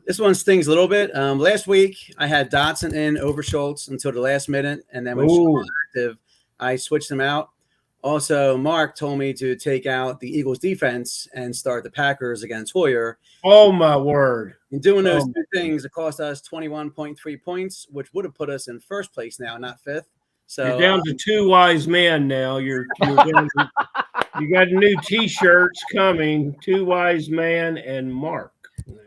This one stings a little bit. Last week, I had Dotson in over Schultz until the last minute, and then when Schultz was active, I switched him out. Also, Mark told me to take out the Eagles defense and start the Packers against Hoyer. Oh, my word. In doing those two things, it cost us 21.3 points, which would have put us in first place now, not fifth. So you're down to two wise men now. You're down to, you got new T-shirts coming. Two wise man and Mark.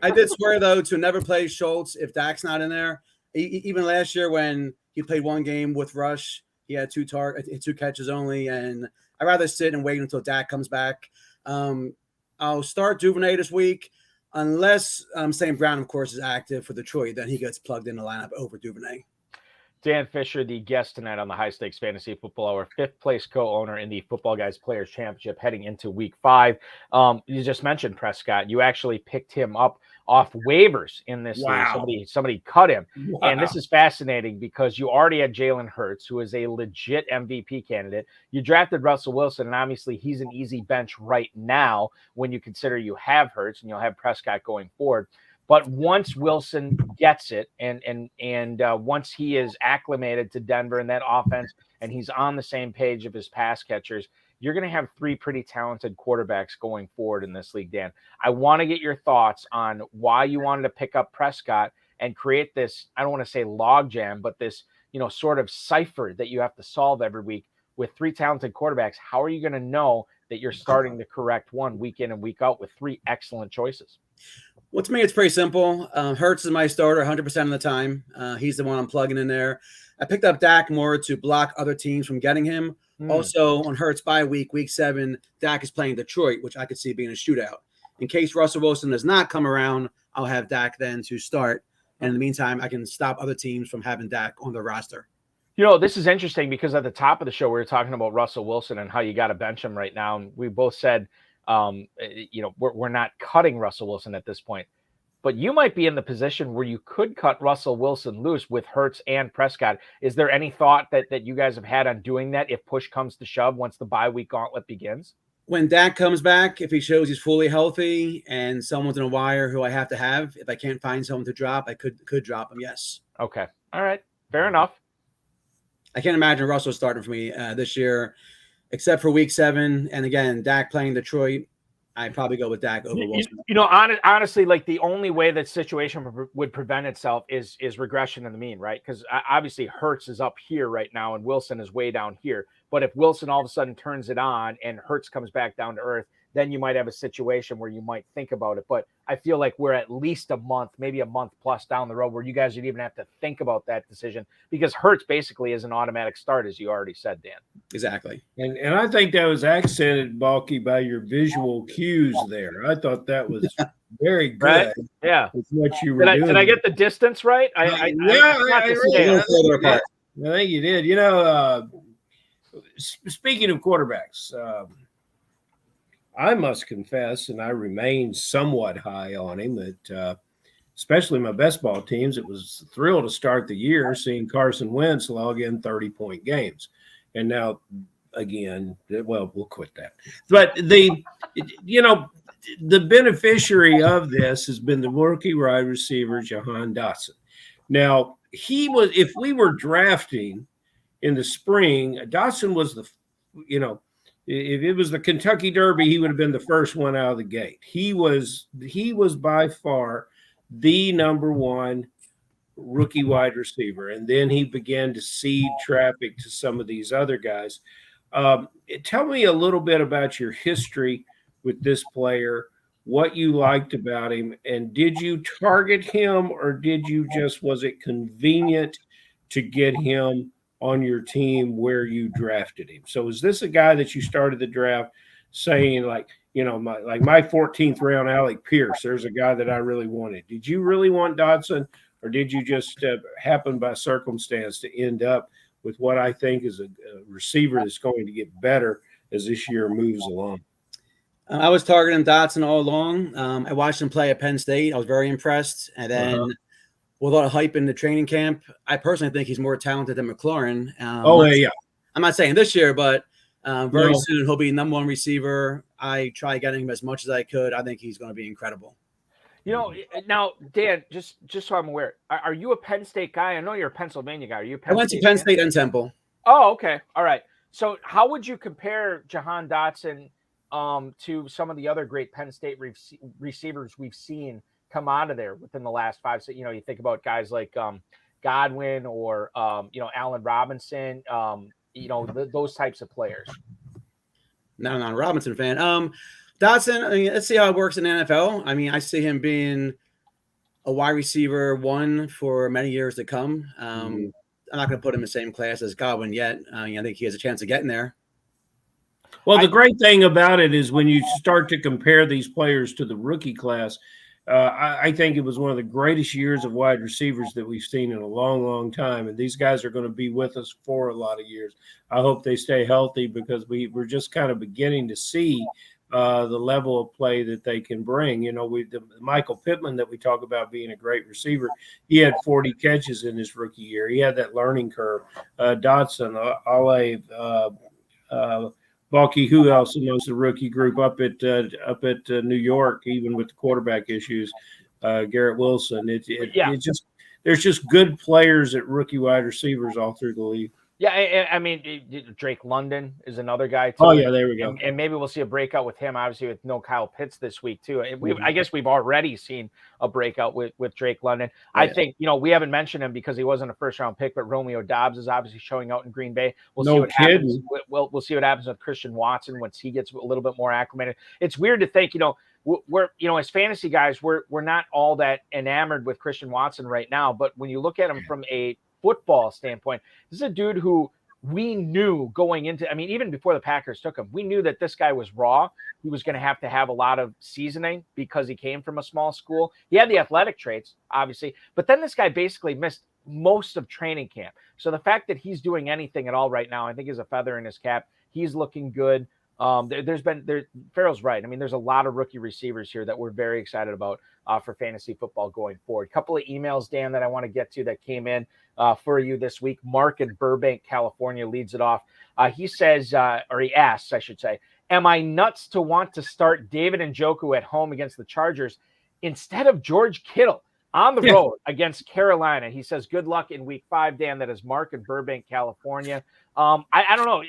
I did swear, though, to never play Schultz if Dak's not in there. Even last year when he played one game with Rush, he had two catches only, and I'd rather sit and wait until Dak comes back. I'll start Duvernay this week, unless St. Brown, of course, is active for Detroit. Then he gets plugged in the lineup over Duvernay. Dan Fisher, the guest tonight on the High Stakes Fantasy Football Hour, fifth place co-owner in the Footballguys Players Championship heading into Week 5. You just mentioned Prescott. You actually picked him up off waivers in this league. Somebody cut him. Wow. And this is fascinating because you already had Jalen Hurts, who is a legit MVP candidate. You drafted Russell Wilson, and obviously he's an easy bench right now when you consider you have Hurts and you'll have Prescott going forward. But once Wilson gets it and once he is acclimated to Denver and that offense and he's on the same page of his pass catchers, you're going to have three pretty talented quarterbacks going forward in this league, Dan. I want to get your thoughts on why you wanted to pick up Prescott and create this, I don't want to say logjam, but this, sort of cipher that you have to solve every week with three talented quarterbacks. How are you going to know that you're starting the correct one week in and week out with three excellent choices? Well, to me, it's pretty simple. Hurts is my starter 100% of the time. He's the one I'm plugging in there. I picked up Dak more to block other teams from getting him. Also, on Hurts bye week 7, Dak is playing Detroit, which I could see being a shootout. In case Russell Wilson does not come around, I'll have Dak then to start. And in the meantime, I can stop other teams from having Dak on their roster. This is interesting because at the top of the show, we were talking about Russell Wilson and how you got to bench him right now. And we both said, we're not cutting Russell Wilson at this point. But you might be in the position where you could cut Russell Wilson loose with Hurts and Prescott. Is there any thought that you guys have had on doing that if push comes to shove once the bye week gauntlet begins? When Dak comes back, if he shows he's fully healthy and someone's in a wire who I have to have, if I can't find someone to drop, I could drop him, yes. Okay. All right. Fair enough. I can't imagine Russell starting for me this year, except for week 7. And again, Dak playing Detroit, I'd probably go with Dak over Wilson. Honestly, like the only way that situation would prevent itself is regression in the mean, right? Because obviously Hurts is up here right now and Wilson is way down here. But if Wilson all of a sudden turns it on and Hurts comes back down to earth, then you might have a situation where you might think about it. But I feel like we're at least a month, maybe a month plus down the road where you guys would even have to think about that decision because Hurts basically is an automatic start, as you already said, Dan. Exactly. And I think that was accented, Balky, by your visual cues there. I thought that was very good. Right? Yeah. With what you were doing. Did I get the distance right? I think you did. Speaking of quarterbacks, I must confess, and I remain somewhat high on him, that especially my best ball teams, it was a thrill to start the year seeing Carson Wentz log in 30-point games. And now, again, well, we'll quit that. But the beneficiary of this has been the rookie wide receiver, Jahan Dotson. Now, if we were drafting in the spring, Dotson was if it was the Kentucky Derby, he would have been the first one out of the gate. He was by far the number one rookie wide receiver. And then he began to seed traffic to some of these other guys. Tell me a little bit about your history with this player, what you liked about him, and did you target him or was it convenient to get him on your team where you drafted him? So is this a guy that you started the draft saying my 14th round Alec Pierce, there's a guy that I really wanted? Did you really want Dodson, or did you just happen by circumstance to end up with what I think is a receiver that's going to get better as this year moves along? I was targeting Dotson all along. I watched him play at Penn State. I was very impressed. And then with a lot of hype in the training camp, I personally think he's more talented than McLaurin. I'm not saying this year, but very soon he'll be number one receiver. I try getting him as much as I could. I think he's going to be incredible. Now, Dan, just so I'm aware, are you a Penn State guy? I know you're a Pennsylvania guy. Are you? I went to Penn State and Temple. Oh, okay. All right. So how would you compare Jahan Dotson to some of the other great Penn State receivers we've seen come out of there within the last 5, 6, you think about guys like Godwin or Allen Robinson, those types of players. Not a Robinson fan. Dotson, I mean, let's see how it works in the NFL. I mean, I see him being a wide receiver 1 for many years to come. I'm not going to put him in the same class as Godwin yet. I think he has a chance of getting there. Well, the great thing about it is when you start to compare these players to the rookie class, I think it was one of the greatest years of wide receivers that we've seen in a long, long time. And these guys are going to be with us for a lot of years. I hope they stay healthy because we're just kind of beginning to see the level of play that they can bring. The Michael Pittman that we talk about being a great receiver, he had 40 catches in his rookie year. He had that learning curve. Dotson, Balky, who else knows the rookie group up at New York, even with the quarterback issues, Garrett Wilson. There's just good players at rookie wide receivers all through the league. Yeah, I mean, Drake London is another guy too. Oh yeah, there we go. And maybe we'll see a breakout with him. Obviously, with no Kyle Pitts this week too. I guess we've already seen a breakout with Drake London. Yeah. I think we haven't mentioned him because he wasn't a first-round pick, but Romeo Doubs is obviously showing out in Green Bay. We'll see what happens. We'll see what happens with Christian Watson once he gets a little bit more acclimated. It's weird to think, we're as fantasy guys, we're not all that enamored with Christian Watson right now. But when you look at him from a football standpoint, this is a dude who we knew going into, even before the Packers took him, we knew that this guy was raw. He was going to have a lot of seasoning because he came from a small school. He had the athletic traits, obviously, but then this guy basically missed most of training camp. So the fact that he's doing anything at all right now, I think is a feather in his cap. He's looking good. Farrell's right. There's a lot of rookie receivers here that we're very excited about for fantasy football going forward. A couple of emails, Dan, that I want to get to that came in for you this week. Mark in Burbank, California leads it off. He says, or he asks, I should say, am I nuts to want to start David Njoku at home against the Chargers instead of George Kittle on the road against Carolina? He says, good luck in week 5, Dan. That is Mark in Burbank, California. I don't know.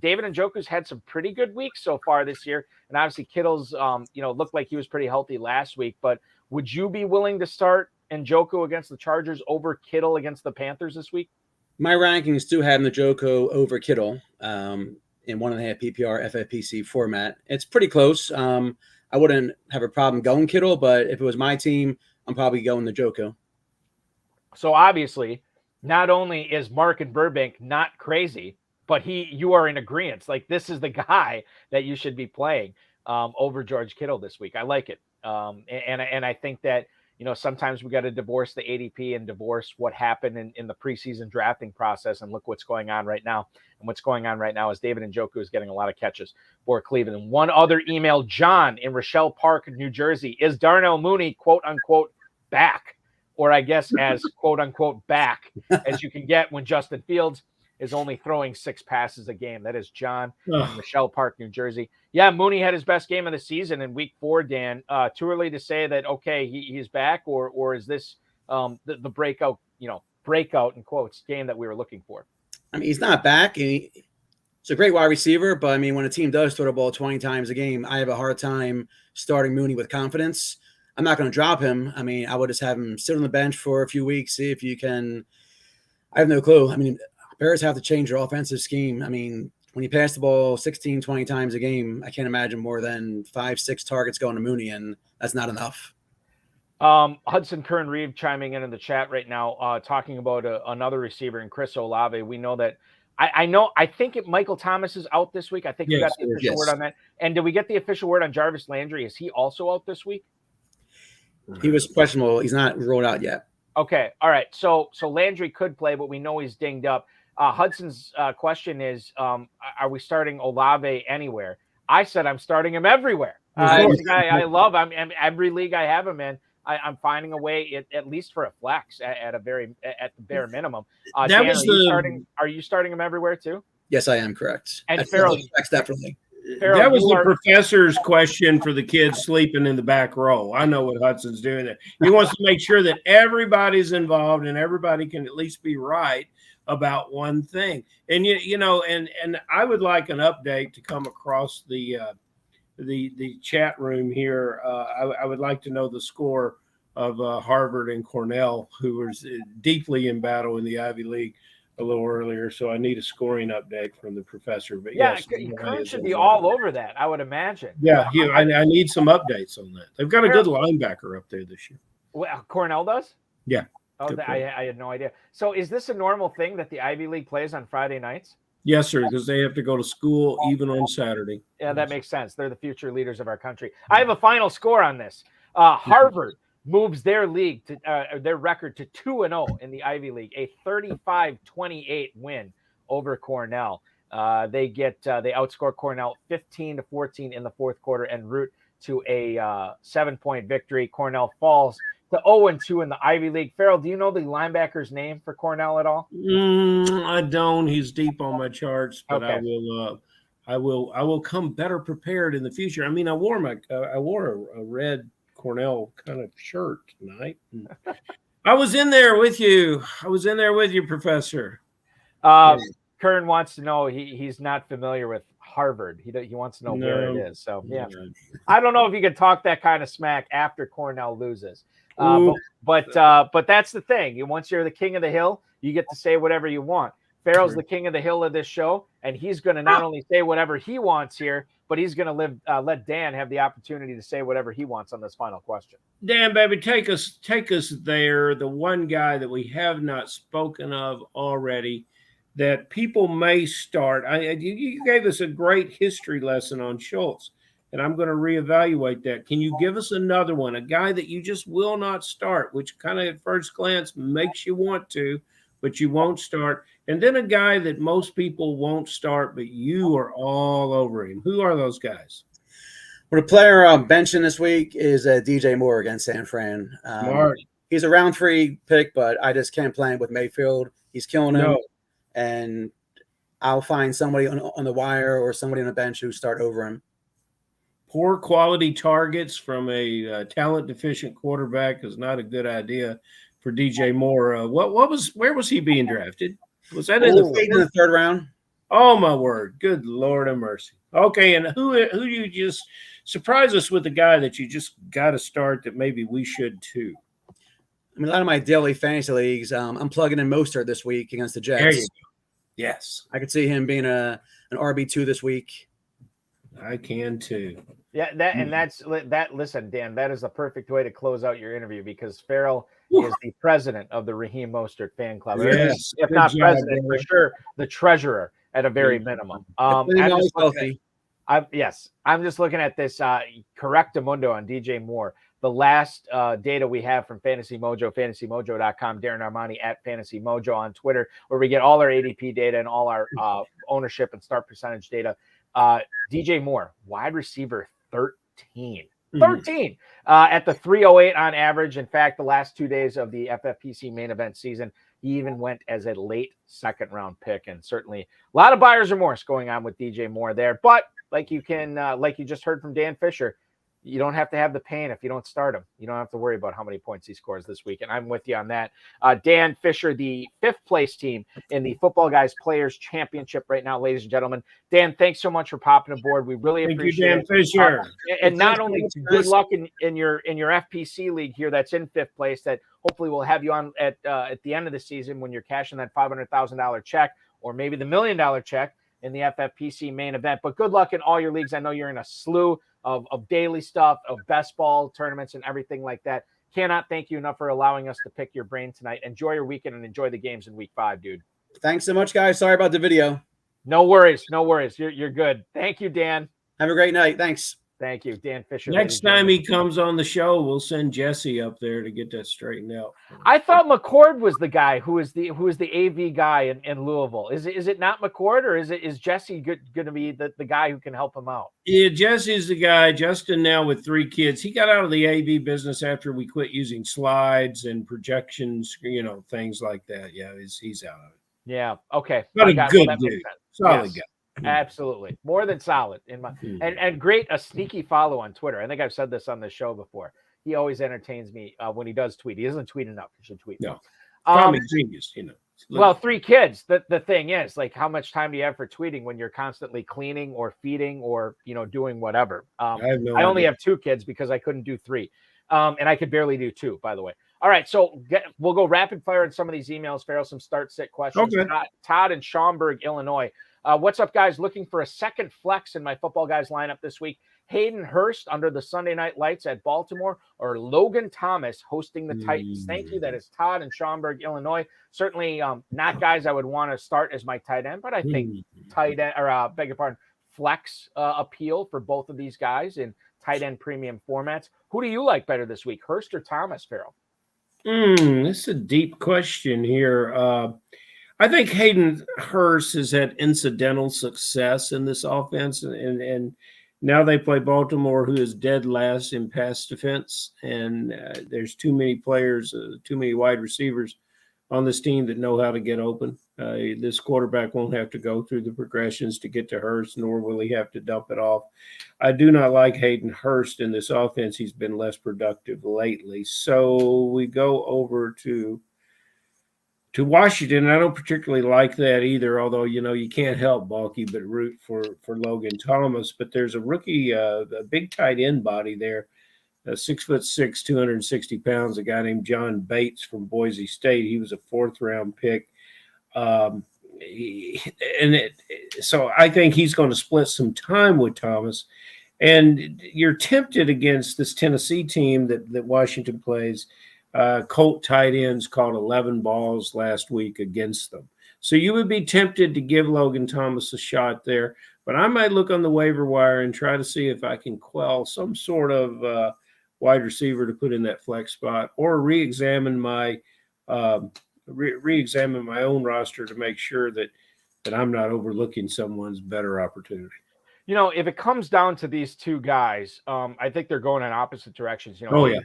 David Njoku's had some pretty good weeks so far this year. And obviously Kittle's, looked like he was pretty healthy last week. But would you be willing to start Njoku against the Chargers over Kittle against the Panthers this week? My rankings do have Njoku over Kittle in 1.5 PPR FFPC format. It's pretty close. I wouldn't have a problem going Kittle, but if it was my team, I'm probably going Njoku. So obviously, not only is Mark in Burbank not crazy, but you are in agreement. Like, this is the guy that you should be playing over George Kittle this week. I like it. And I think that, sometimes we got to divorce the ADP and divorce what happened in the preseason drafting process and look what's going on right now. And what's going on right now is David Njoku is getting a lot of catches for Cleveland. And one other email, John in Rochelle Park, New Jersey. Is Darnell Mooney, quote unquote, back? Or I guess as quote unquote back as you can get when Justin Fields is only throwing 6 passes a game. That is John in Rochelle Park, New Jersey. Yeah, Mooney had his best game of the season in week 4, Dan. Too early to say that, okay, he's back, or is this the breakout, breakout in quotes game that we were looking for? He's not back. He's a great wide receiver, but when a team does throw the ball 20 times a game, I have a hard time starting Mooney with confidence. I'm not going to drop him. I would just have him sit on the bench for a few weeks, see if you can. I have no clue. Bears have to change their offensive scheme. When you pass the ball 16, 20 times a game, I can't imagine more than 5, 6 targets going to Mooney, and that's not enough. Hudson Kern Reeve chiming in the chat right now, talking about another receiver in Chris Olave. We know that I think Michael Thomas is out this week. I think we got the official word on that. And did we get the official word on Jarvis Landry? Is he also out this week? He was questionable. He's not rolled out yet. Okay. All right. So Landry could play, but we know he's dinged up. Hudson's question is, are we starting Olave anywhere? I said I'm starting him everywhere. He's a guy I love. I'm every league I have him in. I'm finding a way, at least for a flex, at the bare minimum. Dan, are you starting him everywhere too? Yes, I am correct. And Farrell, definitely. Farrell, that was the professor's question for the kids sleeping in the back row. I know what Hudson's doing there. He wants to make sure that everybody's involved and everybody can at least be right about one thing. And and I would like an update to come across the chat room here. I would like to know the score of Harvard and Cornell, who was deeply in battle in the Ivy League a little earlier. So I need a scoring update from the professor. But Yeah, yes, Kern should be all over that, I would imagine. Yeah, I need some updates on that. They've got a good linebacker up there this year. Well, Cornell does? Yeah. Oh, I had no idea. So is this a normal thing that the Ivy League plays on Friday nights? Yes, sir, because they have to go to school even on Saturday. Yeah, that makes sense. They're the future leaders of our country. I have a final score on this. Harvard moves their league to their record to 2-0 in the Ivy League, a 35-28 win over Cornell. They outscore Cornell 15-14 in the fourth quarter en route to a 7-point victory. Cornell falls to 0-2 in the Ivy League. Farrell, do you know the linebacker's name for Cornell at all? I don't. He's deep on my charts, but okay. I will come better prepared in the future. I mean, I wore a red Cornell kind of shirt tonight. I was in there with you. Professor. Kern wants to know he's not familiar with Harvard. He wants to know where it is. So yeah, I don't know if you can talk that kind of smack after Cornell loses. But that's the thing. Once you're the king of the hill, you get to say whatever you want. Farrell's the king of the hill of this show, and he's going to not only say whatever he wants here, but he's going to let Dan have the opportunity to say whatever he wants on this final question. Dan, baby, take us there. The one guy that we have not spoken of already that people may start. You gave us a great history lesson on Schultz, and I'm going to reevaluate that. Can you give us another one, a guy that you just will not start, which kind of at first glance makes you want to, but you won't start, and then a guy that most people won't start, but you are all over him? Who are those guys? Well, the player I'm benching this week is DJ Moore against San Fran. He's a round 3 pick, but I just can't play him with Mayfield. He's killing him. And I'll find somebody on the wire or somebody on the bench who start over him. Poor quality targets from a talent deficient quarterback is not a good idea for DJ Moore. Where was he being drafted? Was that in the third round? Oh my word! Good Lord of mercy. Okay, and who do you just surprise us with, a guy that you just got to start that maybe we should too? I mean, a lot of my daily fantasy leagues, I'm plugging in Mostert this week against the Jets. There you go. Yes, I could see him being an RB2 this week. I can too. Yeah, that's that. Listen, Dan, that is the perfect way to close out your interview, because Farrell is the president of the Raheem Mostert fan club. Yes, if not president, for sure the treasurer at a very minimum. I'm just looking at this Correctamundo on DJ Moore. The last data we have from Fantasy Mojo, fantasymojo.com, Darren Armani at Fantasy Mojo on Twitter, where we get all our ADP data and all our ownership and start percentage data. DJ Moore, wide receiver 13 at the 308 on average. In fact, the last 2 days of the FFPC main event season, he even went as a late second round pick. And certainly a lot of buyer's remorse going on with DJ Moore there. But like you just heard from Dan Fisher, you don't have to have the pain if you don't start him. You don't have to worry about how many points he scores this week. And I'm with you on that. Dan Fisher, the 5th place team in the Footballguys Players Championship right now, ladies and gentlemen. Dan, thanks so much for popping aboard. We really appreciate it. Thank you, Dan Fisher. And not only good luck in your FPC league here that's in 5th place, that hopefully we'll have you on at the end of the season when you're cashing that $500,000 check, or maybe the $1 million check in the FFPC main event. But good luck in all your leagues. I know you're in a slew of daily stuff, of best ball tournaments and everything like that. Cannot thank you enough for allowing us to pick your brain tonight. Enjoy your weekend and enjoy the games in week 5, dude. Thanks so much, guys. Sorry about the video. No worries. You're good. Thank you, Dan. Have a great night. Thanks. Thank you, Dan Fisher. Next time he comes on the show, we'll send Jesse up there to get that straightened out. I thought McCord was the guy who is the AV guy in Louisville. Is it not McCord, or is Jesse going to be the guy who can help him out? Yeah, Jesse's the guy. Justin, now with 3 kids, he got out of the AV business after we quit using slides and projections, things like that. Yeah, he's out of it. Yeah. Okay. But a good dude, solid guy. Absolutely. More than solid in my and great, a sneaky follow on Twitter. I think I've said this on the show before. He always entertains me when he does tweet. He doesn't tweet enough. He should tweet. No. Comic genius, Well, 3 kids. The thing is, like, how much time do you have for tweeting when you're constantly cleaning or feeding or, doing whatever? I have no I only idea. have 2 kids because I couldn't do 3. And I could barely do 2, by the way. All right, so we'll go rapid fire in some of these emails, Farrell, some start-sit questions. Okay. Todd in Schaumburg, Illinois. What's up, guys? Looking for a second flex in my Football Guys lineup this week. Hayden Hurst under the Sunday night lights at Baltimore, or Logan Thomas hosting the Titans. Thank you. That is Todd in Schaumburg, Illinois. Certainly not guys I would want to start as my tight end, but I think tight end, or beg your pardon, flex appeal for both of these guys in tight end premium formats. Who do you like better this week, Hurst or Thomas, Farrell? This is a deep question here. I think Hayden Hurst has had incidental success in this offense, and now they play Baltimore, who is dead last in pass defense, and there's too many players, too many wide receivers on this team that know how to get open. This quarterback won't have to go through the progressions to get to Hurst, nor will he have to dump it off. I do not like Hayden Hurst in this offense. He's been less productive lately. So we go over to Washington. I don't particularly like that either, although, you can't help, Balky, but root for Logan Thomas. But there's a rookie, a big tight end body there, 6'6", 260 pounds, a guy named John Bates from Boise State. He was a 4th-round pick. So I think he's going to split some time with Thomas. And you're tempted against this Tennessee team that Washington plays. Colt tight ends caught 11 balls last week against them. So you would be tempted to give Logan Thomas a shot there, but I might look on the waiver wire and try to see if I can quell some sort of wide receiver to put in that flex spot, or re-examine my own roster to make sure that I'm not overlooking someone's better opportunity. If it comes down to these 2 guys, I think they're going in opposite directions.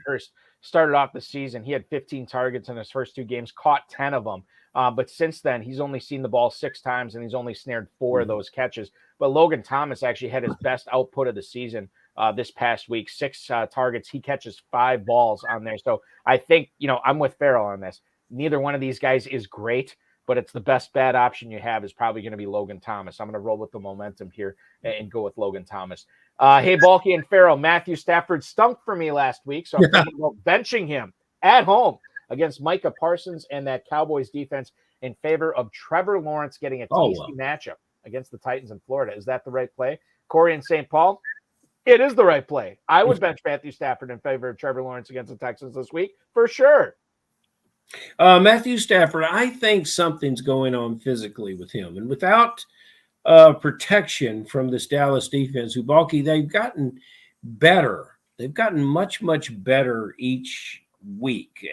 Hurst started off the season. He had 15 targets in his first 2 games, caught 10 of them. But since then, he's only seen the ball 6 times, and he's only snared 4 of those catches. But Logan Thomas actually had his best output of the season this past week. 6 targets. He catches 5 balls on there. So I think, I'm with Farrell on this. Neither one of these guys is great, but it's the best bad option you have is probably going to be Logan Thomas. I'm going to roll with the momentum here and go with Logan Thomas. Hey, Balky and Farrell, Matthew Stafford stunk for me last week, so I'm thinking about benching him at home against Micah Parsons and that Cowboys defense in favor of Trevor Lawrence getting a tasty matchup against the Titans in Florida. Is that the right play? Corey in St. Paul? It is the right play. I would bench Matthew Stafford in favor of Trevor Lawrence against the Texans this week, for sure. Matthew Stafford, I think something's going on physically with him. And without protection from this Dallas defense, who, Balky, they've gotten better. They've gotten much, much better each week,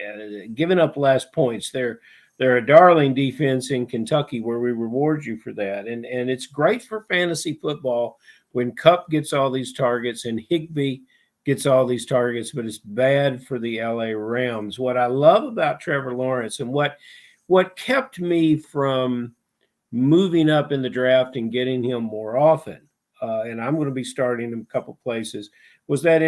giving up less points. They're a darling defense in Kentucky, where we reward you for that. And it's great for fantasy football when Kupp gets all these targets and Higbee gets all these targets, but it's bad for the LA Rams. What I love about Trevor Lawrence, and what kept me from moving up in the draft and getting him more often, and I'm going to be starting him a couple places, was that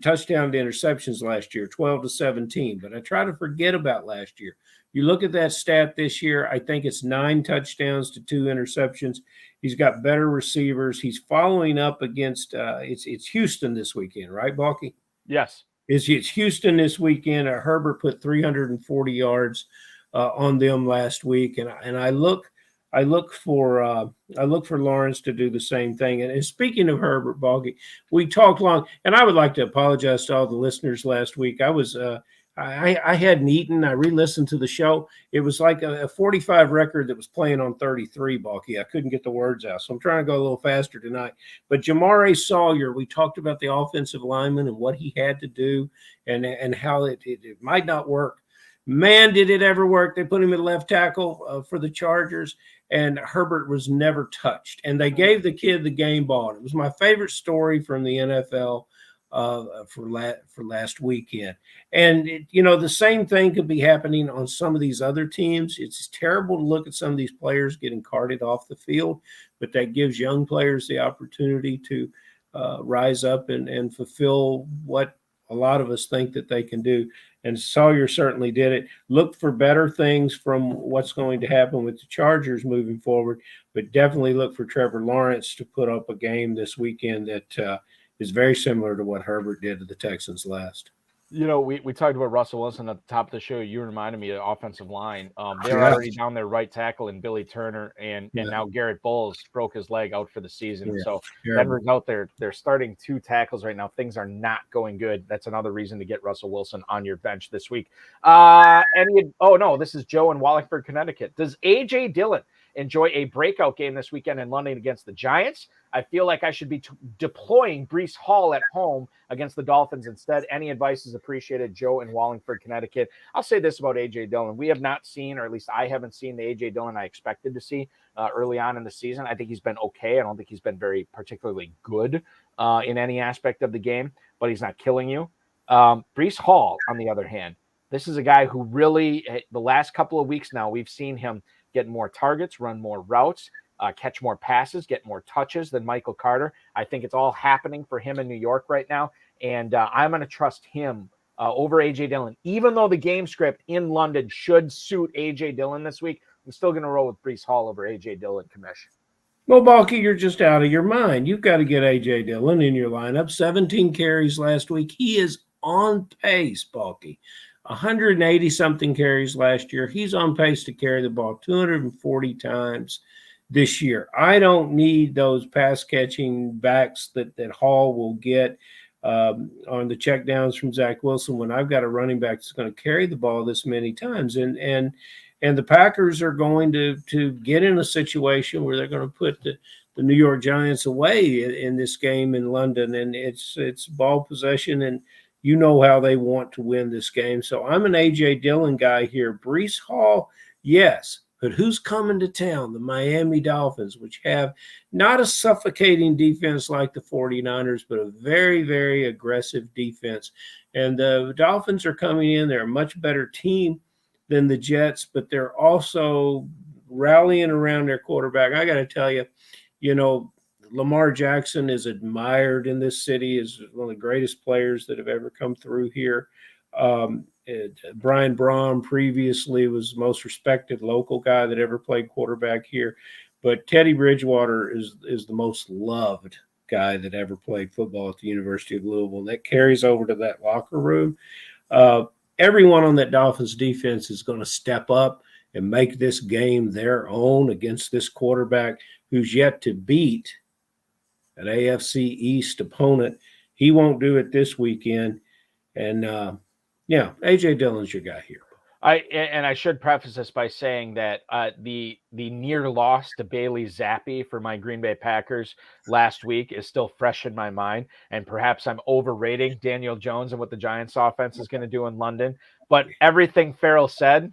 touchdown to interceptions last year, 12-17. But I try to forget about last year. You look at that stat this year, I think it's 9 touchdowns to 2 interceptions. He's got better receivers. He's following up against it's Houston this weekend, right, Balky? Yes. It's Houston this weekend. Herbert put 340 yards on them last week, and I look for Lawrence to do the same thing. And speaking of Herbert, Balky, we talked long, and I would like to apologize to all the listeners last week. I hadn't eaten. I re-listened to the show. It was like a 45 record that was playing on 33, Balky. I couldn't get the words out, so I'm trying to go a little faster tonight. But Jamare Sawyer, we talked about the offensive lineman and what he had to do and how it might not work. Man, did it ever work. They put him at left tackle for the Chargers, and Herbert was never touched. And they gave the kid the game ball. It was my favorite story from the NFL for last weekend. And, the same thing could be happening on some of these other teams. It's terrible to look at some of these players getting carted off the field, but that gives young players the opportunity to rise up and fulfill what a lot of us think that they can do. And Sawyer certainly did it. Look for better things from what's going to happen with the Chargers moving forward, but definitely look for Trevor Lawrence to put up a game this weekend that is very similar to what Herbert did to the Texans last. You know, we talked about Russell Wilson at the top of the show. You reminded me of the offensive line. They're already down their right tackle in Billy Turner, and now Garrett Bowles broke his leg out for the season. So Denver's out there. They're starting 2 tackles right now. Things are not going good. That's another reason to get Russell Wilson on your bench this week. This is Joe in Wallingford, Connecticut. Does A.J. Dillon enjoy a breakout game this weekend in London against the Giants? I feel like I should be deploying Rhys Hall at home against the Dolphins instead. Any advice is appreciated. Joe in Wallingford, Connecticut. I'll say this about A.J. Dillon. We have not seen, or at least I haven't seen, the A.J. Dillon I expected to see early on in the season. I think he's been okay. I don't think he's been very particularly good in any aspect of the game, but he's not killing you. Rhys Hall, on the other hand, this is a guy who really, the last couple of weeks now, we've seen him get more targets, run more routes, catch more passes, get more touches than Michael Carter. I think it's all happening for him in New York right now, and I'm going to trust him over A.J. Dillon. Even though the game script in London should suit A.J. Dillon this week, I'm still going to roll with Rhys Hall over A.J. Dillon, Commish. Well, Balky, you're just out of your mind. You've got to get A.J. Dillon in your lineup. 17 carries last week. He is on pace, Balky. 180-something carries last year. He's on pace to carry the ball 240 times this year. I don't need those pass-catching backs that Hall will get on the checkdowns from Zach Wilson when I've got a running back that's going to carry the ball this many times. And the Packers are going to get in a situation where they're going to put the New York Giants away in this game in London, and it's ball possession, and you know how they want to win this game. So I'm an A.J. Dillon guy here. Rhys Hall, yes. But who's coming to town? The Miami Dolphins, which have not a suffocating defense like the 49ers, but a very, very aggressive defense. And the Dolphins are coming in. They're a much better team than the Jets, but they're also rallying around their quarterback. I got to tell you, Lamar Jackson is admired in this city as one of the greatest players that have ever come through here. Brian Braun previously was the most respected local guy that ever played quarterback here. But Teddy Bridgewater is the most loved guy that ever played football at the University of Louisville. And that carries over to that locker room. Everyone on that Dolphins defense is going to step up and make this game their own against this quarterback who's yet to beat an AFC East opponent. He won't do it this weekend. And, A.J. Dillon's your guy here. I should preface this by saying that the near loss to Bailey Zappi for my Green Bay Packers last week is still fresh in my mind, and perhaps I'm overrating Daniel Jones and what the Giants offense is going to do in London. But everything Farrell said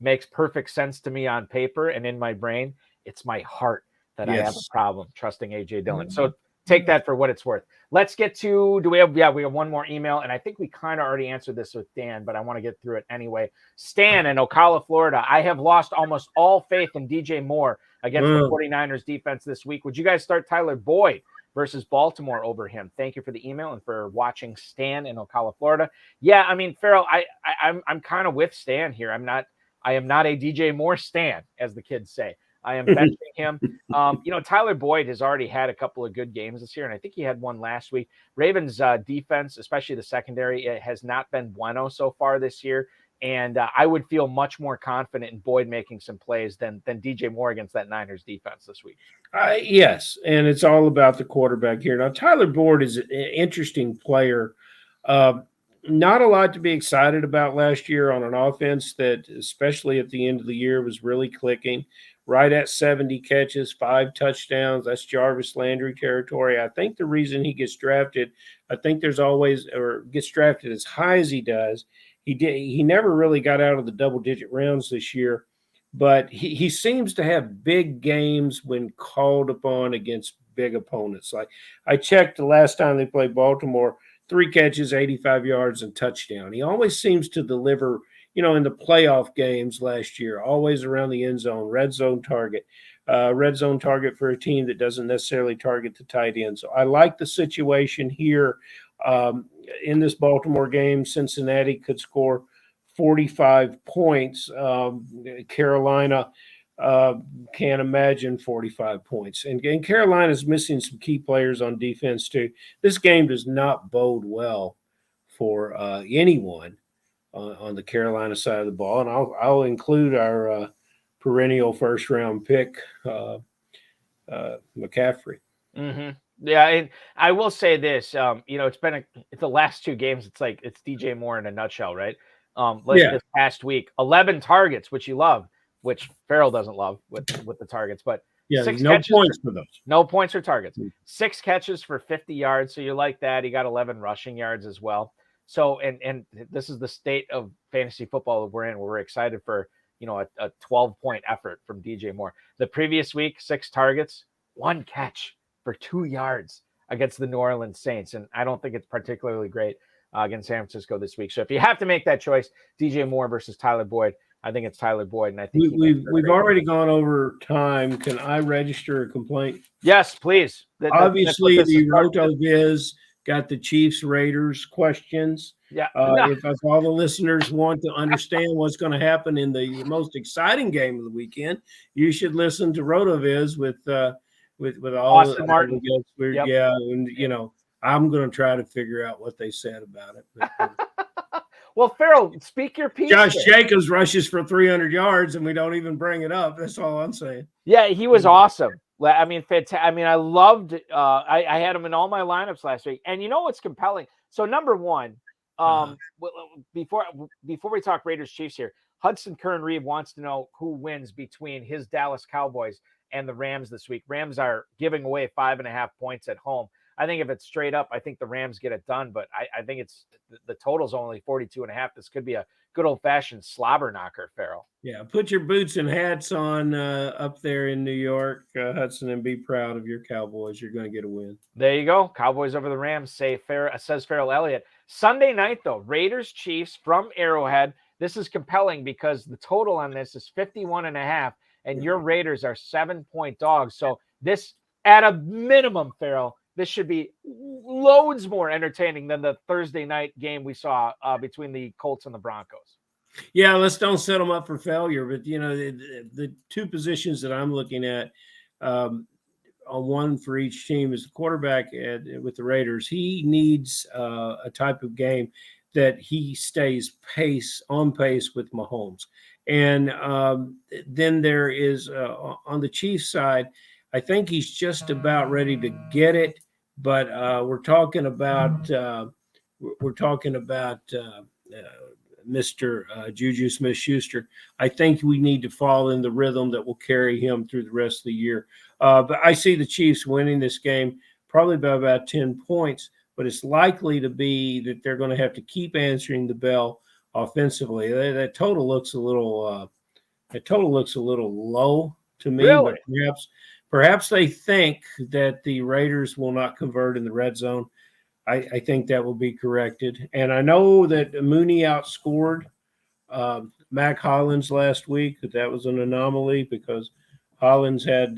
makes perfect sense to me on paper and in my brain. It's my heart that I have a problem trusting A.J. Dillon. So take that for what it's worth. Let's get to, we have one more email, and I think we kind of already answered this with Dan, but I want to get through it anyway. Stan in Ocala, Florida. I have lost almost all faith in DJ Moore against the 49ers defense this week. Would you guys start Tyler Boyd versus Baltimore over him? Thank you for the email and for watching Stan in Ocala, Florida. Yeah, I mean, Farrell, I'm kind of with Stan here. I am not a DJ Moore Stan, as the kids say. I am benching him. Tyler Boyd has already had a couple of good games this year, and I think he had one last week. Ravens defense, especially the secondary, it has not been bueno so far this year, and I would feel much more confident in Boyd making some plays than DJ Moore against that Niners defense this week. Yes, and it's all about the quarterback here. Now, Tyler Boyd is an interesting player. Not a lot to be excited about last year on an offense that, especially at the end of the year, was really clicking. Right at 70 catches, 5 touchdowns. That's Jarvis Landry territory. I think the reason he gets drafted, gets drafted as high as he does, he never really got out of the double-digit rounds this year, but he seems to have big games when called upon against big opponents. Like I checked the last time they played Baltimore, 3 catches, 85 yards, and touchdown. He always seems to deliver, in the playoff games last year, always around the end zone, red zone target for a team that doesn't necessarily target the tight end. So I like the situation here In this Baltimore game, Cincinnati could score 45 points. Carolina can't imagine 45 points. And Carolina's missing some key players on defense, too. This game does not bode well for anyone on the Carolina side of the ball. And I'll include our perennial first-round pick, McCaffrey. Mm-hmm. Yeah, and I will say this. It's been the last two games. It's like it's DJ Moore in a nutshell, right? This past week, 11 targets, which you love, which Farrell doesn't love with the targets, but no points for those. No points or targets. 6 catches for 50 yards. So you like that. He got 11 rushing yards as well. So, and this is the state of fantasy football that we're in, where we're excited for, a 12-point effort from DJ Moore. The previous week, 6 targets, 1 catch for 2 yards against the New Orleans Saints. And I don't think it's particularly great against San Francisco this week. So if you have to make that choice, DJ Moore versus Tyler Boyd, I think it's Tyler Boyd. And I think we've already gone over time. Can I register a complaint? Yes, please. Obviously, the RotoViz got the Chiefs Raiders questions. Yeah. If all the listeners want to understand what's going to happen in the most exciting game of the weekend, you should listen to RotoViz with all Austin Martin. Yep. Yeah, and I'm going to try to figure out what they said about it. Well, Farrell, speak your piece. Josh Jacobs rushes for 300 yards, and we don't even bring it up. That's all I'm saying. Yeah, he was awesome. I mean, fantastic. I mean, I loved. I had him in all my lineups last week, and you know what's compelling? So number one, before we talk Raiders Chiefs here, Hudson Kern-Reed wants to know who wins between his Dallas Cowboys and the Rams this week. Rams are giving away 5.5 points at home. I think if it's straight up, I think the Rams get it done, but I think it's the total's only 42.5. This could be a good old fashioned slobber knocker, Farrell. Yeah. Put your boots and hats on up there in New York, Hudson, and be proud of your Cowboys. You're going to get a win. There you go. Cowboys over the Rams, says Farrell Elliott. Sunday night though, Raiders Chiefs from Arrowhead. This is compelling because the total on this is 51.5 and your Raiders are 7-point dogs. So this at a minimum, Farrell, this should be loads more entertaining than the Thursday night game we saw between the Colts and the Broncos. Yeah, let's don't set them up for failure. But, the two positions that I'm looking at, on one for each team, is the quarterback with the Raiders. He needs a type of game that he stays on pace with Mahomes. And then there is on the Chiefs side, I think he's just about ready to get it. But we're talking about Mr. Juju Smith-Schuster. I think we need to fall in the rhythm that will carry him through the rest of the year. But I see the Chiefs winning this game probably by about 10 points. But it's likely to be that they're going to have to keep answering the bell offensively. That total looks a little low to me. Really? But perhaps they think that the Raiders will not convert in the red zone. I think that will be corrected. And I know that Mooney outscored Mac Hollins last week, but that was an anomaly because Hollins had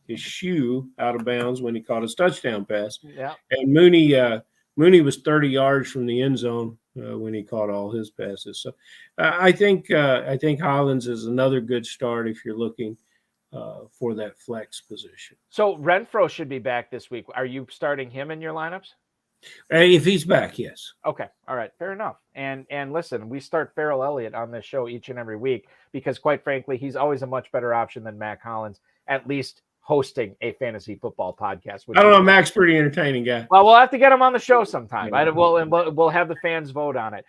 his shoe out of bounds when he caught his touchdown pass. Yeah. And Mooney was 30 yards from the end zone when he caught all his passes. So I think Hollins is another good start if you're looking for that flex position. So Renfro should be back this week. Are you starting him in your lineups? If he's back, yes. Okay. All right. Fair enough. And listen, we start Farrell Elliott on this show each and every week because, quite frankly, he's always a much better option than Mac Hollins, at least hosting a fantasy football podcast. I don't know. Mac's pretty entertaining guy. Well, we'll have to get him on the show sometime. We'll have the fans vote on it.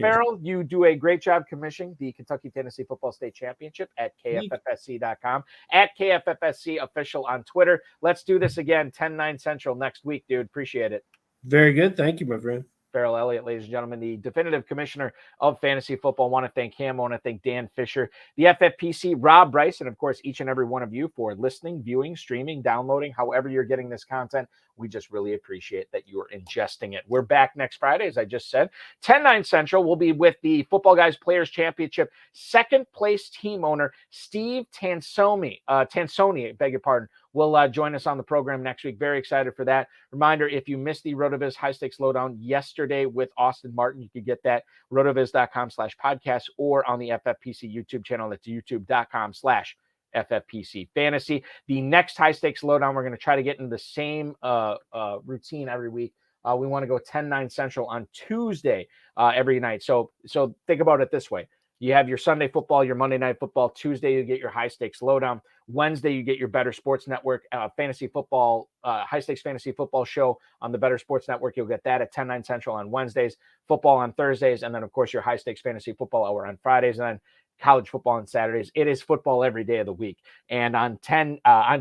Farrell, you do a great job commissioning the Kentucky Fantasy Football State Championship at KFFSC.com, at KFFSC official on Twitter. Let's do this again, 10-9 Central next week, dude. Appreciate it. Very good. Thank you, my friend. Farrell Elliott, ladies and gentlemen, the definitive commissioner of fantasy football. I want to thank him. I want to thank Dan Fisher, the FFPC, Rob Bryce, and of course, each and every one of you for listening, viewing, streaming, downloading, however you're getting this content. We just really appreciate that you're ingesting it. We're back next Friday, as I just said. 10-9 Central will be with the Footballguys Players Championship second place team owner, Steve Tansoni, beg your pardon, will join us on the program next week. Very excited for that. Reminder, if you missed the RotoViz High Stakes Lowdown yesterday with Austin Martin, you could get that rotoviz.com/podcast or on the FFPC YouTube channel. That's youtube.com/FFPC Fantasy. The next High Stakes Lowdown, we're going to try to get into the same routine every week. We want to go 10-9 Central on Tuesday every night. So think about it this way. You have your Sunday football, your Monday night football. Tuesday, you get your High Stakes Lowdown. Wednesday, you get your Better Sports Network fantasy football, High Stakes Fantasy Football show on the Better Sports Network. You'll get that at 10-9 Central on Wednesdays, football on Thursdays, and then, of course, your High Stakes Fantasy Football Hour on Fridays, and then college football on Saturdays. It is football every day of the week. And on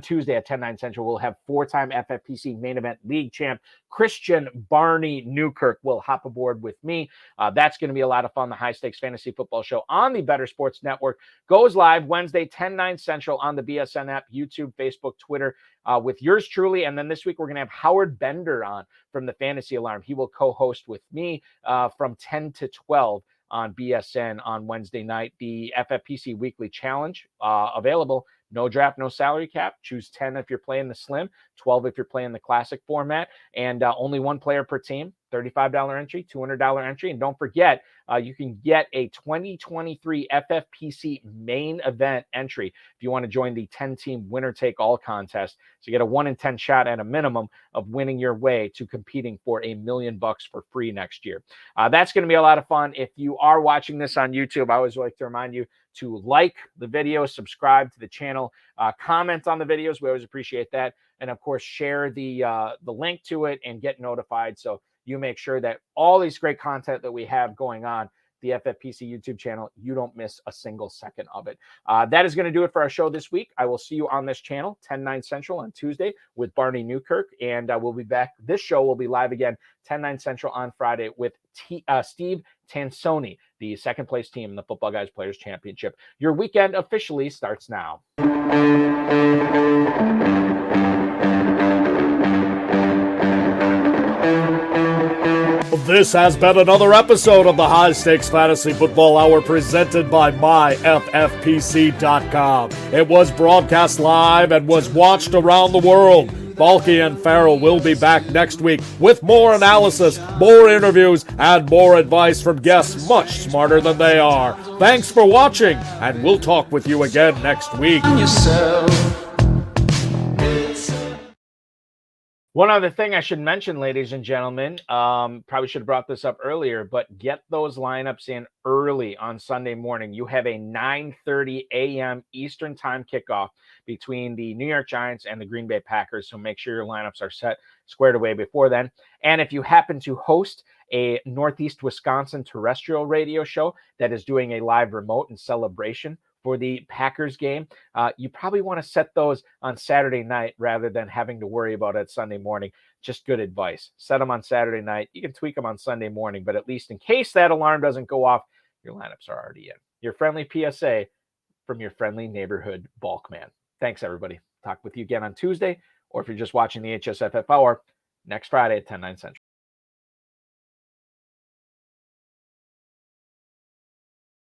Tuesday at 10-9 Central, we'll have four-time FFPC main event league champ Christian Barney Newkirk will hop aboard with me. That's going to be a lot of fun. The High Stakes Fantasy Football show on the Better Sports Network goes live Wednesday, 10-9 Central on the BSN app, YouTube, Facebook, Twitter, with yours truly. And then this week, we're going to have Howard Bender on from the Fantasy Alarm. He will co-host with me from 10 to 12 on BSN on Wednesday night. The FFPC Weekly Challenge available. No draft, no salary cap. Choose 10 if you're playing the Slim, 12 if you're playing the Classic format, and only one player per team. $35 entry, $200 entry. And don't forget, you can get a 2023 FFPC main event entry if you want to join the 10-team winner-take-all contest. So you get a 1 in 10 shot at a minimum of winning your way to competing for $1 million for free next year. That's going to be a lot of fun. If you are watching this on YouTube, I always like to remind you to like the video, subscribe to the channel, comment on the videos. We always appreciate that. And, of course, share the link to it and get notified so you make sure that all these great content that we have going on the FFPC YouTube channel, you don't miss a single second of it. That is going to do it for our show this week. I will see you on this channel, 10-9 Central on Tuesday with Barney Newkirk, and we'll be back. This show will be live again, 10-9 Central on Friday with Steve Tansoni, the second-place team in the Footballguys Players Championship. Your weekend officially starts now. This has been another episode of the High Stakes Fantasy Football Hour presented by MyFFPC.com. It was broadcast live and was watched around the world. Balky and Farrell will be back next week with more analysis, more interviews, and more advice from guests much smarter than they are. Thanks for watching, and we'll talk with you again next week. One other thing I should mention, ladies and gentlemen, probably should have brought this up earlier, but get those lineups in early on Sunday morning. You have a 9:30 a.m. Eastern time kickoff between the New York Giants and the Green Bay Packers, so make sure your lineups are set squared away before then. And if you happen to host a Northeast Wisconsin terrestrial radio show that is doing a live remote in celebration for the Packers game, you probably want to set those on Saturday night rather than having to worry about it Sunday morning. Just good advice. Set them on Saturday night. You can tweak them on Sunday morning, but at least in case that alarm doesn't go off, your lineups are already in. Your friendly PSA from your friendly neighborhood bulk man. Thanks, everybody. Talk with you again on Tuesday, or if you're just watching the HSFF Hour, next Friday at 10-9 Central.